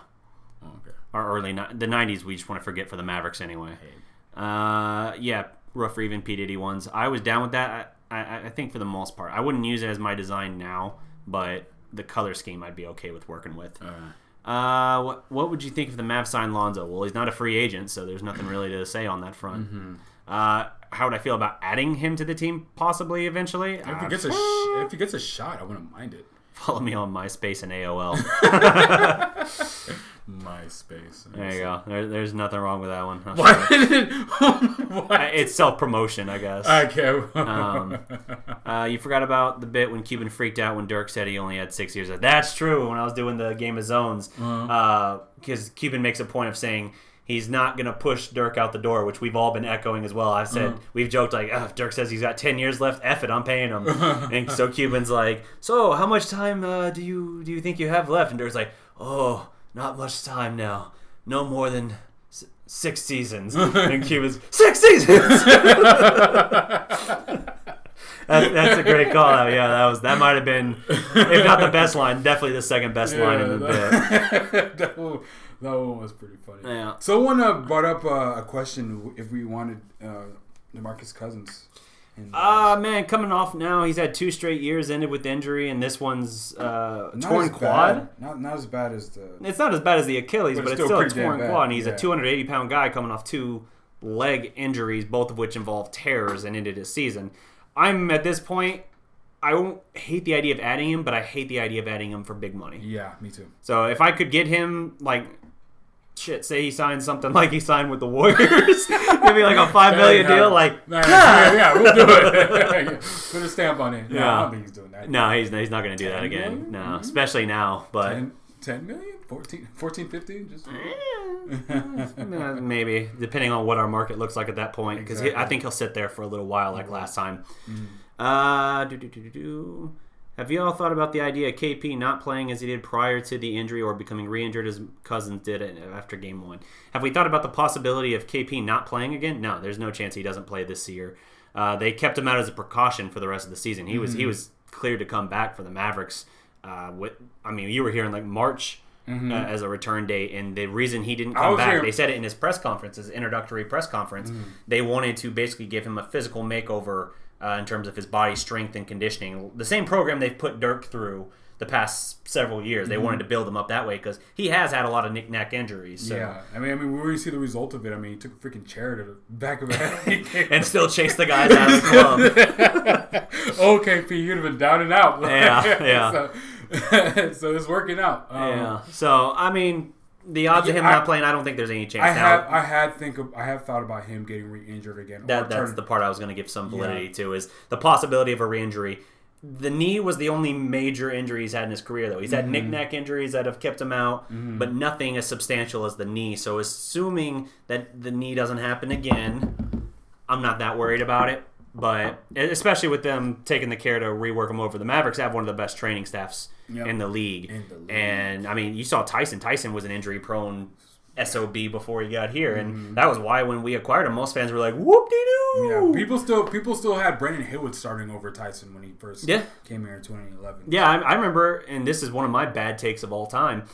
Oh, okay. Or the 90s we just want to forget for the Mavericks anyway. Yeah, rough or even P. Diddy ones. I was down with that. I think for the most part. I wouldn't use it as my design now, but the color scheme I'd be okay with working with. What would you think if the Mavs signed Lonzo? Well, he's not a free agent, so there's nothing really to say on that front. Mm-hmm. How would I feel about adding him to the team possibly eventually? If he gets a shot, I wouldn't mind it. Follow me on MySpace and AOL. MySpace. There you go. There's nothing wrong with that one. What? It's self-promotion, I guess. Okay. You forgot about the bit when Cuban freaked out when Dirk said he only had 6 years. That's true. When I was doing the Game of Zones, because Cuban makes a point of saying he's not going to push Dirk out the door, which we've all been echoing as well. I've said, we've joked like, if Dirk says he's got 10 years left, F it, I'm paying him. And so Cuban's like, so how much time do you think you have left? And Dirk's like, oh, not much time now. No more than 6 seasons. And Cuban's, 6 seasons! That's a great call out. Yeah, that might have been, if not the best line, definitely the second best line in the bit. That one was pretty funny. Yeah. Someone brought up a question if we wanted DeMarcus Cousins. Man, coming off now, he's had 2 straight years ended with injury, and this one's torn quad. Not as bad as the. It's not as bad as the Achilles, but it's still a torn quad. And he's a 280-pound guy coming off 2 leg injuries, both of which involve tears and ended his season. I'm at this point, I don't hate the idea of adding him, but I hate the idea of adding him for big money. Yeah, me too. So if I could get him, like, say he signs something like he signed with the Warriors, give me like a $5 million deal, like, yeah, we'll do it. Put a stamp on it. No, I don't think he's doing that. No, he's not going to do that again. No, especially now. But 10 million? 14, 15? Just maybe, depending on what our market looks like at that point. Because Exactly. I think he'll sit there for a little while like last time. Have you all thought about the idea of KP not playing as he did prior to the injury or becoming re-injured as Cousins did after Game 1? Have we thought about the possibility of KP not playing again? No, there's no chance he doesn't play this year. They kept him out as a precaution for the rest of the season. He was cleared to come back for the Mavericks. You were hearing like March as a return date, and the reason he didn't come back, they said it in his press conference, his introductory press conference. They wanted to basically give him a physical makeover in terms of his body strength and conditioning. The same program they've put Dirk through the past several years. They wanted to build him up that way because he has had a lot of knick-knack injuries. So. Yeah, I mean, we already see the result of it. I mean, he took a freaking chair to the back of the head and still chased the guys out of the club. Okay, P, you'd have been down and out. Yeah. So it's working out. So I mean, the odds of him not playing, I don't think there's any chance. I have thought about him getting re-injured again. That's the part I was going to give some validity to, is the possibility of a re-injury. The knee was the only major injury he's had in his career, though. He's had knick-knack injuries that have kept him out, but nothing as substantial as the knee. So assuming that the knee doesn't happen again, I'm not that worried about it. But especially with them taking the care to rework him over, the Mavericks have one of the best training staffs in the league. And, I mean, you saw Tyson. Tyson was an injury-prone SOB before he got here, and that was why when we acquired him, most fans were like, whoop-de-doo! Yeah, people still had Brandon Haywood starting over Tyson when he first came here in 2011. Yeah, I remember, and this is one of my bad takes of all time,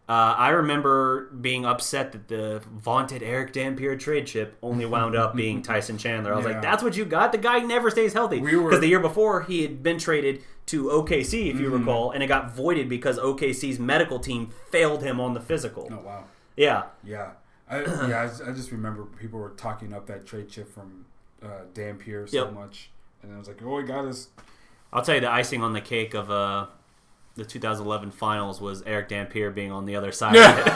I remember being upset that the vaunted Eric Dampier trade chip only wound up being Tyson Chandler. I was like, that's what you got? The guy never stays healthy. Because the year before, he had been traded to OKC, if you recall, and it got voided because OKC's medical team failed him on the physical. Oh, wow. Yeah. Yeah. I just remember people were talking up that trade chip from Dampier so much. And I was like, oh, he got us. I'll tell you, the icing on the cake of the 2011 finals was Eric Dampier being on the other side of it.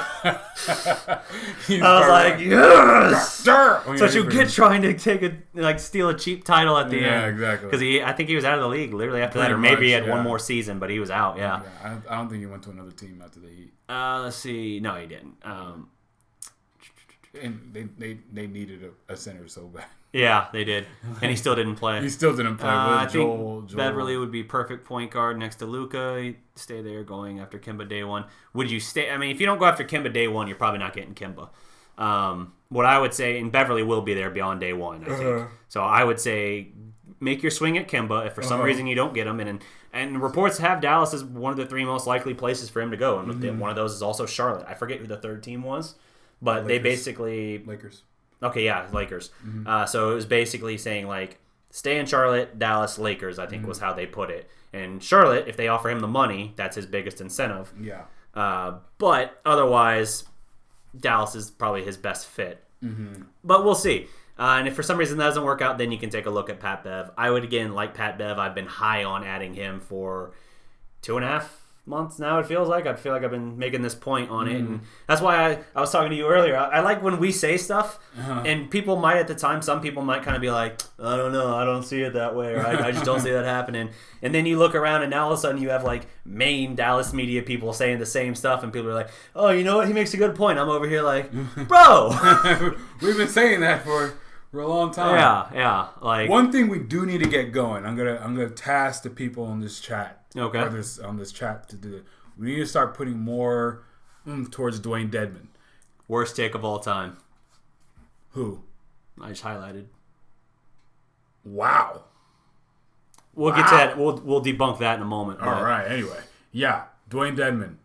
I was like, yes! So you get trying to steal a cheap title at the end. Yeah, exactly. Because I think he was out of the league literally after that, or maybe he had one more season, but he was out. Yeah. I don't think he went to another team after the Heat. Let's see. No, he didn't. And they needed a center so bad. Yeah, they did. And he still didn't play. I think Beverly would be perfect point guard next to Luka. He'd stay there going after Kemba day one. Would you stay? I mean, if you don't go after Kemba day one, you're probably not getting Kemba. What I would say, and Beverly will be there beyond day one, I think. So I would say make your swing at Kemba if for some reason you don't get him. And reports have Dallas as one of the 3 most likely places for him to go. And one of those is also Charlotte. I forget who the third team was. But they basically... Lakers. Okay, yeah, Lakers. So it was basically saying, like, stay in Charlotte, Dallas, Lakers, I think was how they put it. And Charlotte, if they offer him the money, that's his biggest incentive. Yeah. But otherwise, Dallas is probably his best fit. But we'll see. And if for some reason that doesn't work out, then you can take a look at Pat Bev. I would, again, like Pat Bev, I've been high on adding him for 2.5 months now, it feels like. I feel like I've been making this point on it. And that's why I was talking to you earlier. I like when we say stuff, and people might at the time, some people might kind of be like, I don't know, I don't see it that way, or I just don't see that happening. And then you look around, and now all of a sudden you have like main Dallas media people saying the same stuff, and people are like, oh, you know what? He makes a good point. I'm over here like, bro. We've been saying that for a long time. Yeah. Like, one thing we do need to get going. I'm gonna task the people on this chat. Okay. Or on this chat to do it. We need to start putting more towards Dwayne Dedmon. Worst take of all time. Who? I just highlighted. Wow. We'll get to that. We'll debunk that in a moment. All right. Anyway, yeah, Dwayne Dedmon.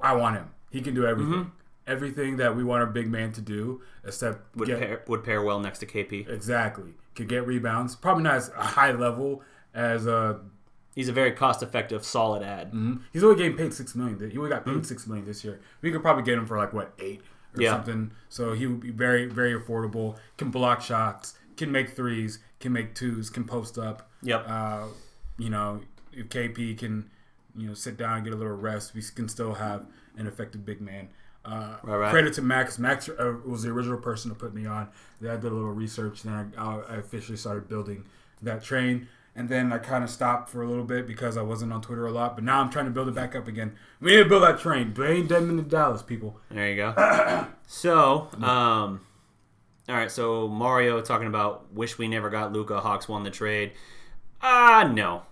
I want him. He can do everything. Mm-hmm. Everything that we want our big man to do, except would pair well next to KP. Exactly. Could get rebounds. Probably not as a high level as He's a very cost-effective, solid ad. Mm-hmm. He's only getting paid $6 million. He only got paid $6 million this year. We could probably get him for like $8 or something. So he would be very, very affordable. Can block shots. Can make threes. Can make twos. Can post up. Yep. If KP can, sit down and get a little rest, we can still have an effective big man. Right. Credit to Max. Max was the original person to put me on. I did a little research, then I officially started building that train. And then I kind of stopped for a little bit because I wasn't on Twitter a lot. But now I'm trying to build it back up again. We need to build that train. Dwayne Dedmon to Dallas, people. There you go. So, all right. So Mario talking about wish we never got Luka. Hawks won the trade. No.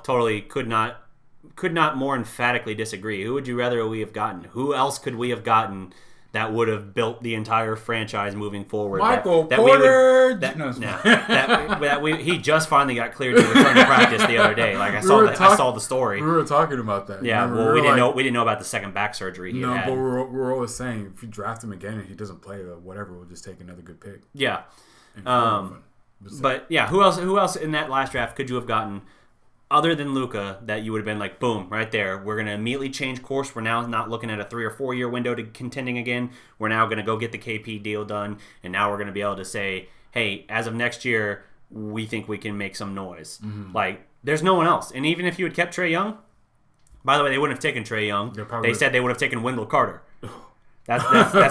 Totally could not more emphatically disagree. Who would you rather we have gotten? Who else could we have gotten that would have built the entire franchise moving forward? Michael Porter. He just finally got cleared to return to practice the other day. Like I saw the story. We were talking about that. Yeah, we didn't know about the second back surgery he had. But we're always saying if you draft him again and he doesn't play, whatever, we'll just take another good pick. Yeah. But yeah, who else in that last draft could you have gotten? Other than Luka, that you would have been like, boom, right there. We're going to immediately change course. We're now not looking at a 3 or 4 year window to contending again. We're now going to go get the KP deal done. And now we're going to be able to say, hey, as of next year, we think we can make some noise. Mm-hmm. Like, there's no one else. And even if you had kept Trae Young, by the way, they wouldn't have taken Trae Young. They said they would have taken Wendell Carter. That's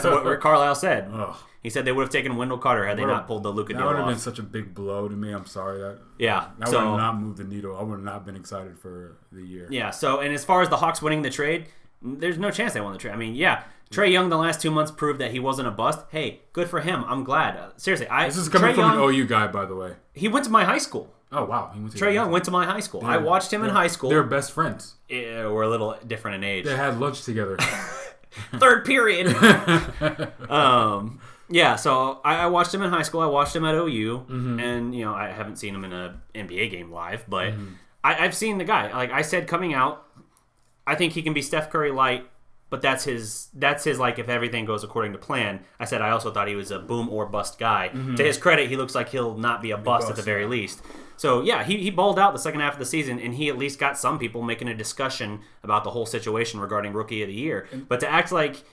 what Rick Carlisle said. Ugh. He said they would have taken Wendell Carter had they not pulled the Luka deal off. That would have been such a big blow to me. I'm sorry. That would have not moved the needle. I would have not been excited for the year. Yeah, so, and as far as the Hawks winning the trade, there's no chance they won the trade. I mean, yeah, Trae Young the last 2 months proved that he wasn't a bust. Hey, good for him. I'm glad. Seriously. This is coming from an OU guy, by the way. He went to my high school. Oh, wow. Trae Young went to my high school. I watched him in high school. They're best friends. Yeah, we're a little different in age. They had lunch together. Third period. Yeah, so I watched him in high school. I watched him at OU, and I haven't seen him in an NBA game live, but I've seen the guy. Like I said, coming out, I think he can be Steph Curry light, but that's his like if everything goes according to plan. I said I also thought he was a boom or bust guy. To his credit, he looks like he'll not be a bust at the very least. So yeah, he balled out the second half of the season, and he at least got some people making a discussion about the whole situation regarding Rookie of the Year. But to act like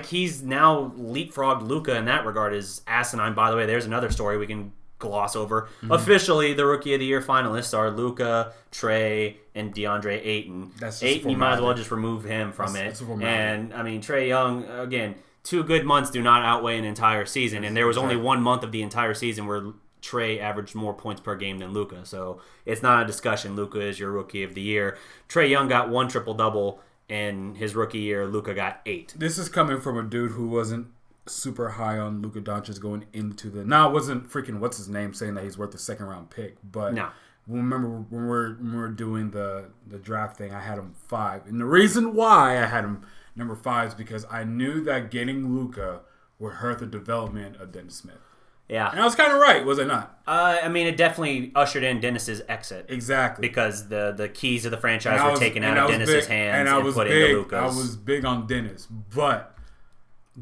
he's now leapfrogged Luka in that regard is asinine. By the way, there's another story we can gloss over. Officially, the Rookie of the Year finalists are Luka, Trae, and DeAndre Ayton. Ayton, you might as well just remove him from it. And I mean, Trae Young, again, 2 good months do not outweigh an entire season, and there was only 1 month of the entire season where Trae averaged more points per game than Luka. So it's not a discussion. Luka is your Rookie of the Year. Trae Young got 1 triple-double in his rookie year. Luka got 8. This is coming from a dude who wasn't super high on Luka Doncic going into the... Now, it wasn't freaking what's-his-name saying that he's worth a second-round pick, but... No. Remember when we were doing the draft thing, I had him 5. And the reason why I had him number 5 is because I knew that getting Luka would hurt the development of Dennis Smith. Yeah. And I was kind of right, was I not? I mean, it definitely ushered in Dennis's exit. Exactly. Because the keys of the franchise were taken out of Dennis's hands and put into Luka's. I was big on Dennis, but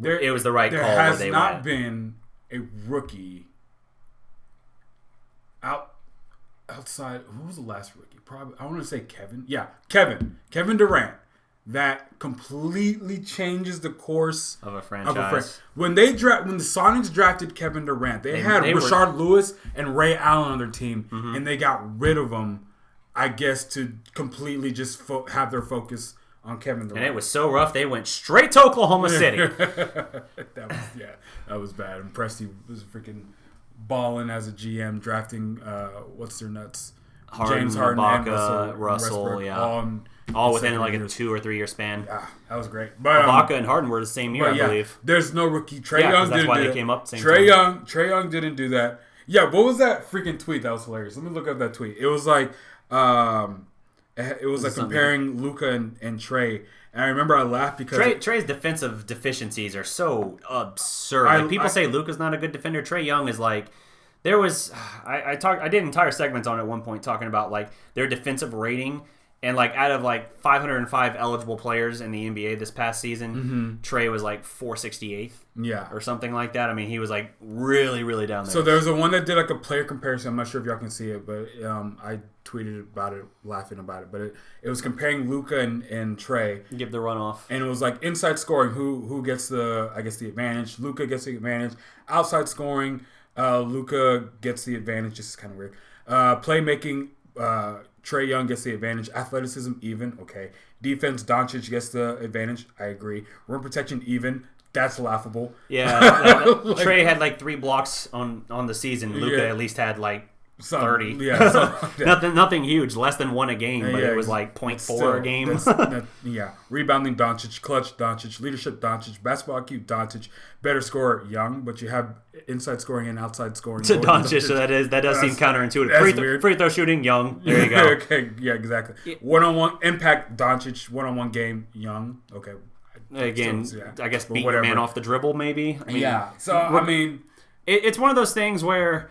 it was the right call. There has not been a rookie outside. Who was the last rookie? Probably, I want to say Kevin. Yeah, Kevin Durant. That completely changes the course of a franchise. When the Sonics drafted Kevin Durant, they had Rashard Lewis and Ray Allen on their team, and they got rid of him I guess to completely just have their focus on Kevin Durant. And it was so rough, they went straight to Oklahoma City. that was bad. And Presti was freaking balling as a GM, drafting what's their nuts? James Harden, Ibaka, Russell, all within like a 2 or 3 year span. Yeah, that was great. But Ibaka and Harden were the same year, I believe. There's no rookie. Trae Young didn't do that. Came up same time. Trae Young didn't do that. Yeah, what was that freaking tweet? That was hilarious. Let me look up that tweet. It was like comparing Luka and Trae. And I remember I laughed because Trae's defensive deficiencies are so absurd. People say Luka's not a good defender. Trae Young is like, there was I did entire segments on it at one point talking about like their defensive rating, and like out of like 505 eligible players in the NBA this past season, Trae was like 468th, or something like that. I mean, he was like really, really down there. So there's a one that did like a player comparison. I'm not sure if y'all can see it, but I tweeted about it, laughing about it. But it was comparing Luka and Trae. Give the runoff, and it was like inside scoring, who gets the advantage. Luka gets the advantage. Outside scoring, Luka gets the advantage. This is kind of weird. Playmaking, Trae Young gets the advantage. Athleticism, even. Okay. Defense, Doncic gets the advantage. I agree. Rim protection, even. That's laughable. Yeah. Trae had like 3 blocks on the season. Luka at least had like 30. Nothing huge. Less than 1 a game, but it was like 0.4 a game. Rebounding, Doncic. Clutch, Doncic. Leadership, Doncic. Basketball IQ, Doncic. Better scorer, Young, but you have inside scoring and outside scoring. To Doncic, so that does seem counterintuitive. Free throw shooting, Young. There you go. Okay, yeah, exactly. One-on-one impact, Doncic. One-on-one game, Young. Okay. Again, I guess beat your man off the dribble, maybe. I mean, So, I mean, it's one of those things where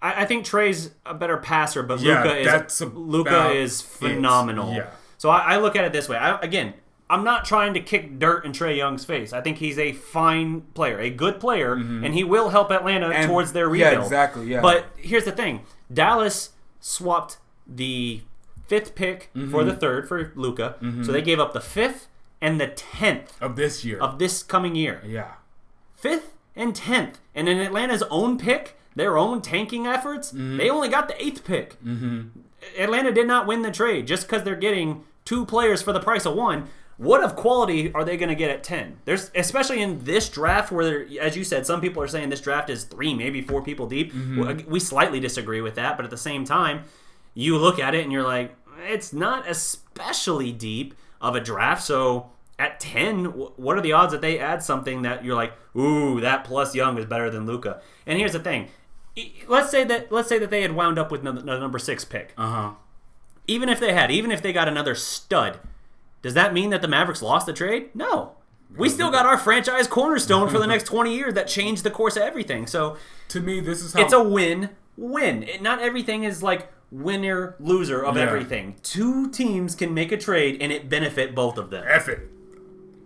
I think Trae's a better passer, but Luka is phenomenal. Yeah. So I look at it this way. I'm not trying to kick dirt in Trae Young's face. I think he's a fine player, a good player, and he will help Atlanta towards their rebuild. Yeah, exactly. Yeah. But here's the thing: Dallas swapped the 5th pick for the 3rd for Luka, so they gave up the 5th and the 10th of this year, of this coming year. Yeah, 5th and 10th, and in Atlanta's own pick, their own tanking efforts, they only got the 8th pick. Atlanta did not win the trade just because they're getting 2 players for the price of 1. What of quality are they going to get at 10? There's, especially in this draft where, as you said, some people are saying this draft is 3, maybe 4 people deep. We slightly disagree with that, but at the same time, you look at it and you're like, it's not especially deep of a draft. So at 10, what are the odds that they add something that you're like, ooh, that plus Young is better than Luka? And here's the thing. Let's say that they had wound up with the number 6 pick. Even if they got another stud, does that mean that the Mavericks lost the trade? No. We still got our franchise cornerstone for the next 20 years that changed the course of everything. So to me, this is how it's a win-win. Not everything is like winner loser of everything. 2 teams can make a trade and it benefit both of them. F it.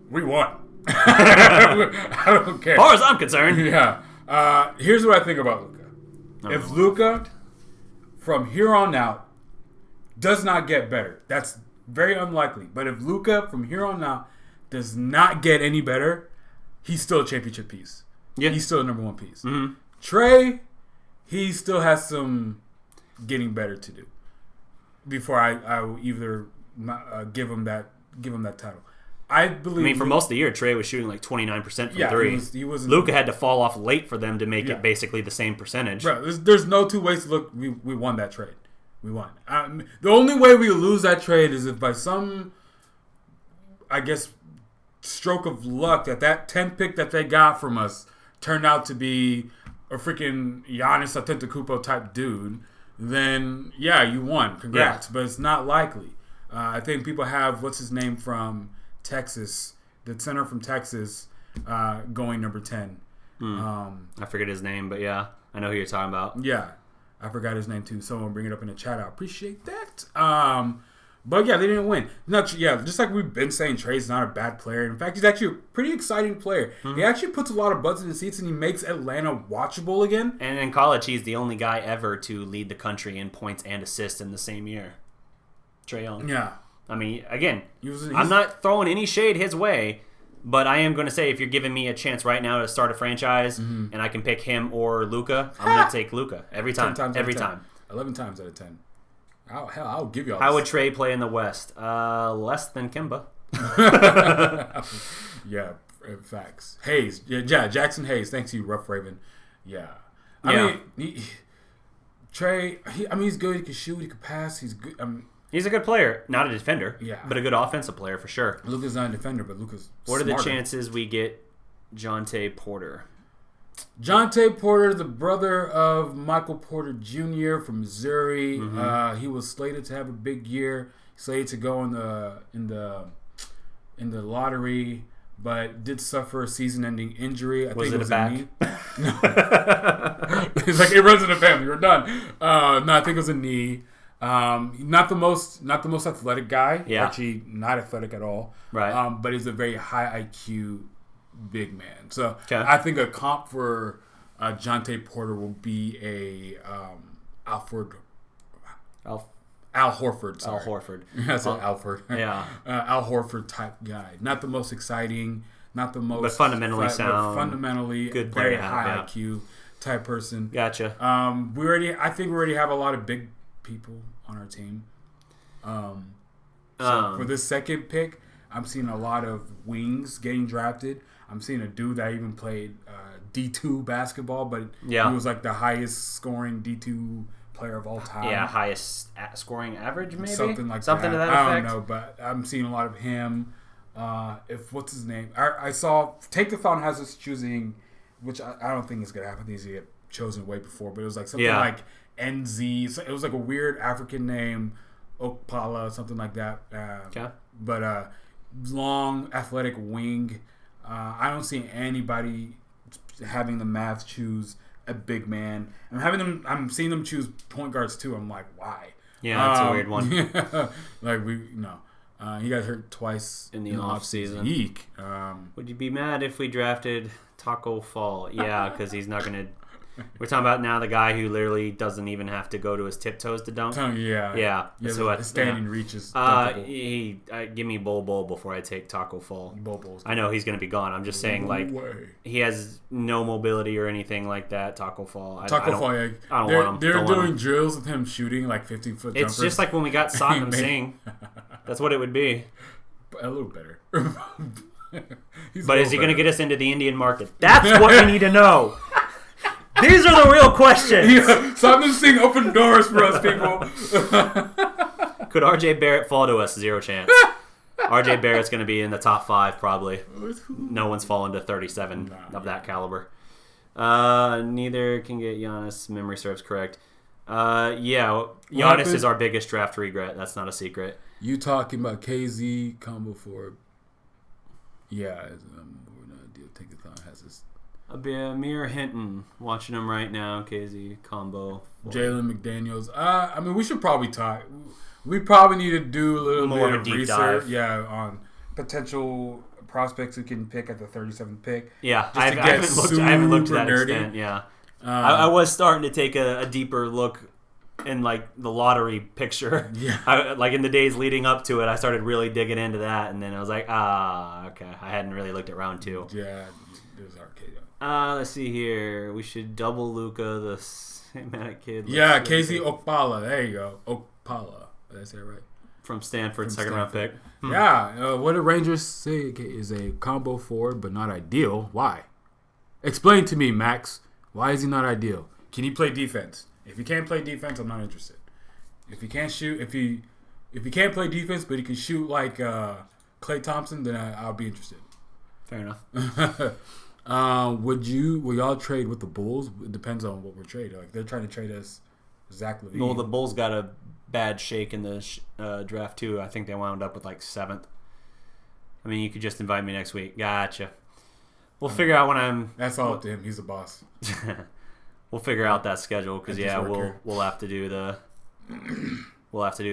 We won. I don't care. As far as I'm concerned. Yeah. Here's what I think about Luka. If Luka, from here on out, does not get better, that's very unlikely. But if Luka, from here on out, does not get any better, he's still a championship piece. Yeah. He's still a number 1 piece. Trae, he still has some getting better to do before I will either give him that title. I believe. For most of the year, Trae was shooting like 29% from 3. He was. Luka had to fall off late for them to make it basically the same percentage. Bro, there's no 2 ways to look. We won that trade. We won. The only way we lose that trade is if by some, I guess, stroke of luck that 10th pick that they got from us turned out to be a freaking Giannis Antetokounmpo type dude. Then you won. Congrats. But it's not likely. I think people have what's his name from Texas, the center from Texas, going number 10. I forget his name, but yeah, I know who you're talking about. Yeah, I forgot his name too. Someone bring it up in the chat. I appreciate that. But yeah, they didn't win. Just like we've been saying, Trae's not a bad player. In fact, he's actually a pretty exciting player. He actually puts a lot of butts in the seats, and he makes Atlanta watchable again. And in college, he's the only guy ever to lead the country in points and assists in the same year. Trae Young. Yeah. I mean, again, I'm not throwing any shade his way, but I am going to say if you're giving me a chance right now to start a franchise and I can pick him or Luka, I'm going to take Luka every time. 10 times every time. 11 times out of 10. I'll give you all How this. would Trey play in the West? Less than Kemba. Yeah, facts. Hayes. Yeah, Jackson Hayes. Thanks to you, Rough Raven. Yeah. I mean, Trey, he's good. He can shoot. He can pass. He's good. He's a good player. Not a defender. Yeah. But a good offensive player for sure. Luka's not a defender, but Luka's What are smarter. the chances we get Jonte Porter? Jonte Porter, the brother of Michael Porter Jr. from Missouri. Mm-hmm. He was slated to have a big year. Slated to go in the lottery, but did suffer a season-ending injury. I think it was a knee. No. It's like it runs in the family. We're done. No, I think it was a knee. Not the most athletic guy. Yeah. Actually, not athletic at all. Right. But he's a very high IQ big man. So Okay. I think a comp for Jonte Porter will be a Al Horford. Sorry. Al Horford. I said Alford. Yeah. Al Horford type guy. Not the most exciting. Not the most. But fundamentally sound. But fundamentally Good very player, high yeah. IQ type person. Gotcha. I think we already have a lot of big people on our team. For this second pick, I'm seeing a lot of wings getting drafted. I'm seeing a dude that even played D2 basketball, but he was like the highest scoring D2 player of all time. Yeah, highest scoring average, maybe? Something like Something that. to that effect? I don't know, but I'm seeing a lot of him. What's his name? I saw Take-a-thon has us choosing, which I don't think is going to happen. These get chosen way before, but it was like something like NZ. So it was like a weird African name, Okpala, something like that. Okay. But long athletic wing. I don't see anybody having the Mavs choose a big man. I'm seeing them choose point guards too. I'm like, why? Yeah, that's a weird one. He got hurt twice in the offseason. Eek. Would you be mad if we drafted Taco Fall? Yeah, because he's not going to... We're talking about now the guy who literally doesn't even have to go to his tiptoes to dunk. Yeah. So his standing reaches. Give me Bol before I take Taco Fall. Bol's I know he's going to be gone. I'm just saying, like, he has no mobility or anything like that. Taco Fall. I don't want him. They're doing drills with him shooting like 15-foot jumpers. It's just like when we got Satnam Singh. That's what it would be. A little better. But is he going to get us into the Indian market? That's what we need to know. These are the real questions. Satnam Singh open doors for us, people. Could RJ Barrett fall to us? Zero chance. RJ Barrett's going to be in the top 5 probably. No one's fallen to 37 of that caliber. Neither can get Giannis. Memory serves correct. Giannis is our biggest draft regret. That's not a secret. You talking about KZ combo for? Yeah, Take-a-thon has this. Amir Hinton, watching him right now. KZ combo. Jalen McDaniels. We should probably talk. We probably need to do a little more bit of a deep research. dive. Yeah, on potential prospects who can pick at the 37th pick. Yeah, I haven't looked to that extent. Yeah, I was starting to take a deeper look in like the lottery picture. Yeah, like in the days leading up to it, I started really digging into that, and then I was like, okay, I hadn't really looked at round 2. Yeah, it was arcade. Let's see here. We should double Luka, the Semitic kid. Yeah, KZ Okpala. There you go. Okpala. Did I say it right? From Stanford, second round pick. Yeah. What did Rangers say is a combo forward, but not ideal? Why? Explain to me, Max. Why is he not ideal? Can he play defense? If he can't play defense, I'm not interested. If he can't shoot, if he can't play defense, but he can shoot like Klay Thompson, then I'll be interested. Fair enough. Will y'all trade with the Bulls? It depends on what we're trading. Like they're trying to trade us Zach LaVine. Well, the Bulls got a bad shake in the draft too. I think they wound up with like 7th. I mean, you could just invite me next week. Gotcha. We'll figure out when I'm. That's all up to him. He's the boss. We'll figure out that schedule because we'll have to do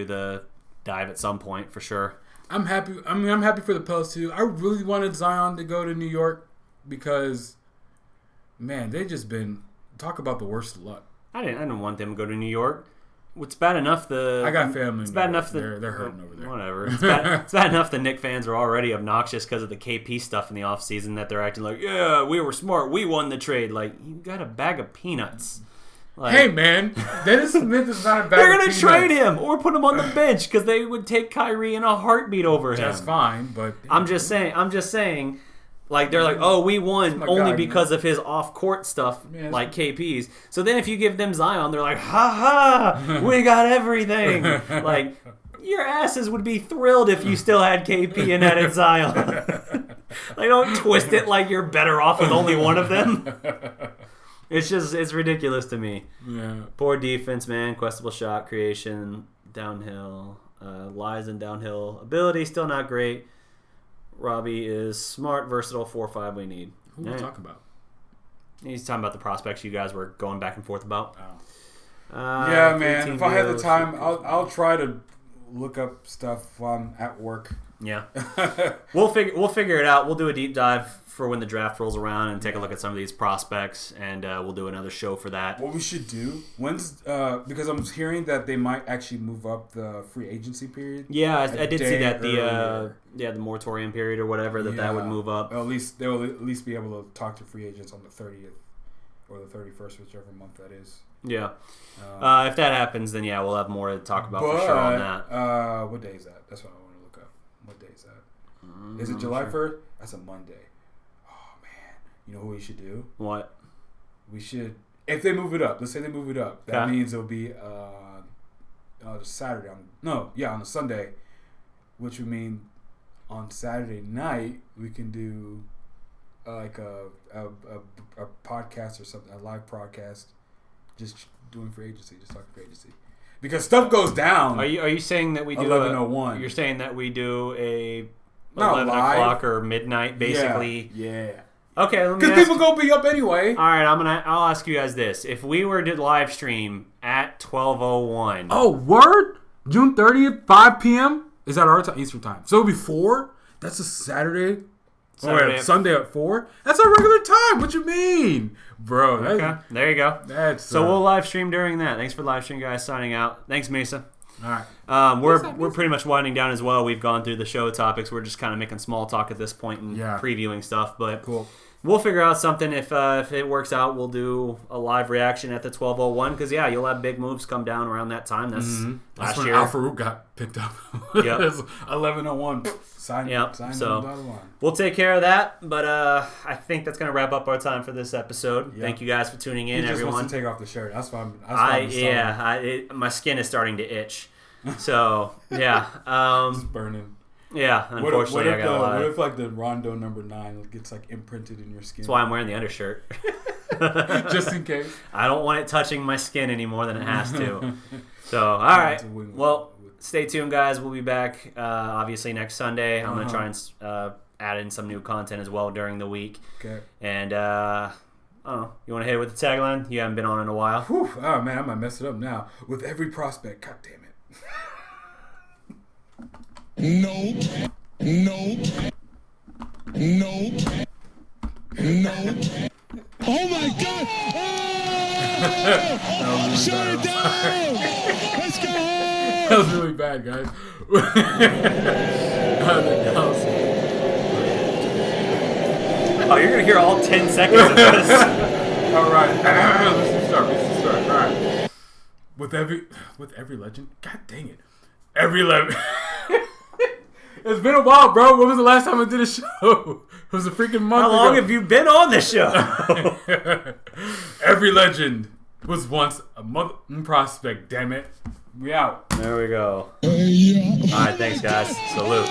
the dive at some point for sure. I'm happy. I'm happy for the Pels too. I really wanted Zion to go to New York because, man, they just been talk about the worst luck. I didn't want them to go to New York. It's bad enough I got family. It's bad enough they're hurting over there. Whatever. It's bad enough the Knicks fans are already obnoxious because of the KP stuff in the offseason that they're acting like, yeah, we were smart. We won the trade. Like, you got a bag of peanuts. Like, hey, man, Dennis Smith is not a bad. They're going to trade him or put him on the bench because they would take Kyrie in a heartbeat over him. That's fine, but I'm just saying. Like, they're like, oh, we won only because of his off-court stuff, like KP's. So then if you give them Zion, they're like, ha, we got everything. Like, your asses would be thrilled if you still had KP and added Zion. Like, don't twist it like you're better off with only one of them. It's ridiculous to me. Yeah. Poor defense, man. Questionable shot creation, downhill. Lies and downhill ability, still not great. Robbie is smart, versatile, 4-5 we need. Who are we talking about? He's talking about the prospects you guys were going back and forth about. Yeah, man. If I had the time, I'll try to look up stuff while I'm at work. Yeah. We'll figure it out. We'll do a deep dive for when the draft rolls around and take a look at some of these prospects, and we'll do another show for that. What we should do, because I'm hearing that they might actually move up the free agency period. Yeah, I did see that the moratorium period or whatever that would move up. Well, at least they'll at least be able to talk to free agents on the 30th or the 31st, whichever month that is. Yeah. If that happens, then we'll have more to talk about for sure on that. What day is that? That's what I want to look up. What day is that? Is it July 1st? That's a Monday. Oh, man. You know what we should do? What? We should, if they move it up, let's say they move it up, that means it'll be Saturday. On a Sunday, which would mean on Saturday night we can do like a podcast or something, a live podcast, just doing free agency, just talking free agency, because stuff goes down. Are you saying that we do 11:01? You're saying that we do a Not 11 live. o'clock or midnight, basically. Yeah. Okay, let me because people gonna be up anyway. All right, I'll ask you guys this: if we were to live stream at 12:01, Oh, word! June 30th, 5 p.m. Is that our time? Eastern time. So it'll be 4. That's a Saturday. Sunday at 4. That's our regular time. What you mean, bro? Okay, there you go. That's so we'll live stream during that. Thanks for live stream, guys. Signing out. Thanks, Mesa. All right. We're pretty much winding down as well. We've gone through the show topics. We're just kind of making small talk at this point and previewing stuff. But cool. We'll figure out something. If it works out, we'll do a live reaction at the 12:01 because you'll have big moves come down around that time. That's last when year. Al Farouk got picked up. Yep. 11:01. Sign so we'll take care of that. But I think that's gonna wrap up our time for this epised. Thank you guys for tuning in, he just everyone. Wants to take off the shirt. That's why my skin is starting to itch. So it's burning. Yeah, unfortunately, I got a lot. What if like the Rondo number 9 gets like imprinted in your skin? That's why I'm wearing the undershirt. Just in case. I don't want it touching my skin any more than it has to. So, all right. Well, stay tuned, guys. We'll be back obviously next Sunday. I'm going to try and add in some new content as well during the week. Okay. And I don't know. You want to hit it with the tagline? You haven't been on in a while. Whew. Oh, man, I might mess it up now. With every prospect. God damn it. Nope. Oh my God! Oh! Shut it down! Let's go! That was really bad, guys. Oh, you're gonna hear all 10 seconds of this. All right, let's start. All right. With every legend, God dang it, every legend. It's been a while, bro. When was the last time I did a show? It was a freaking month ago. How long have you been on this show? Every legend was once a mother prospect, damn it. We out. There we go. All right, thanks, guys. Salute.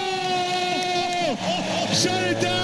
Shut it down!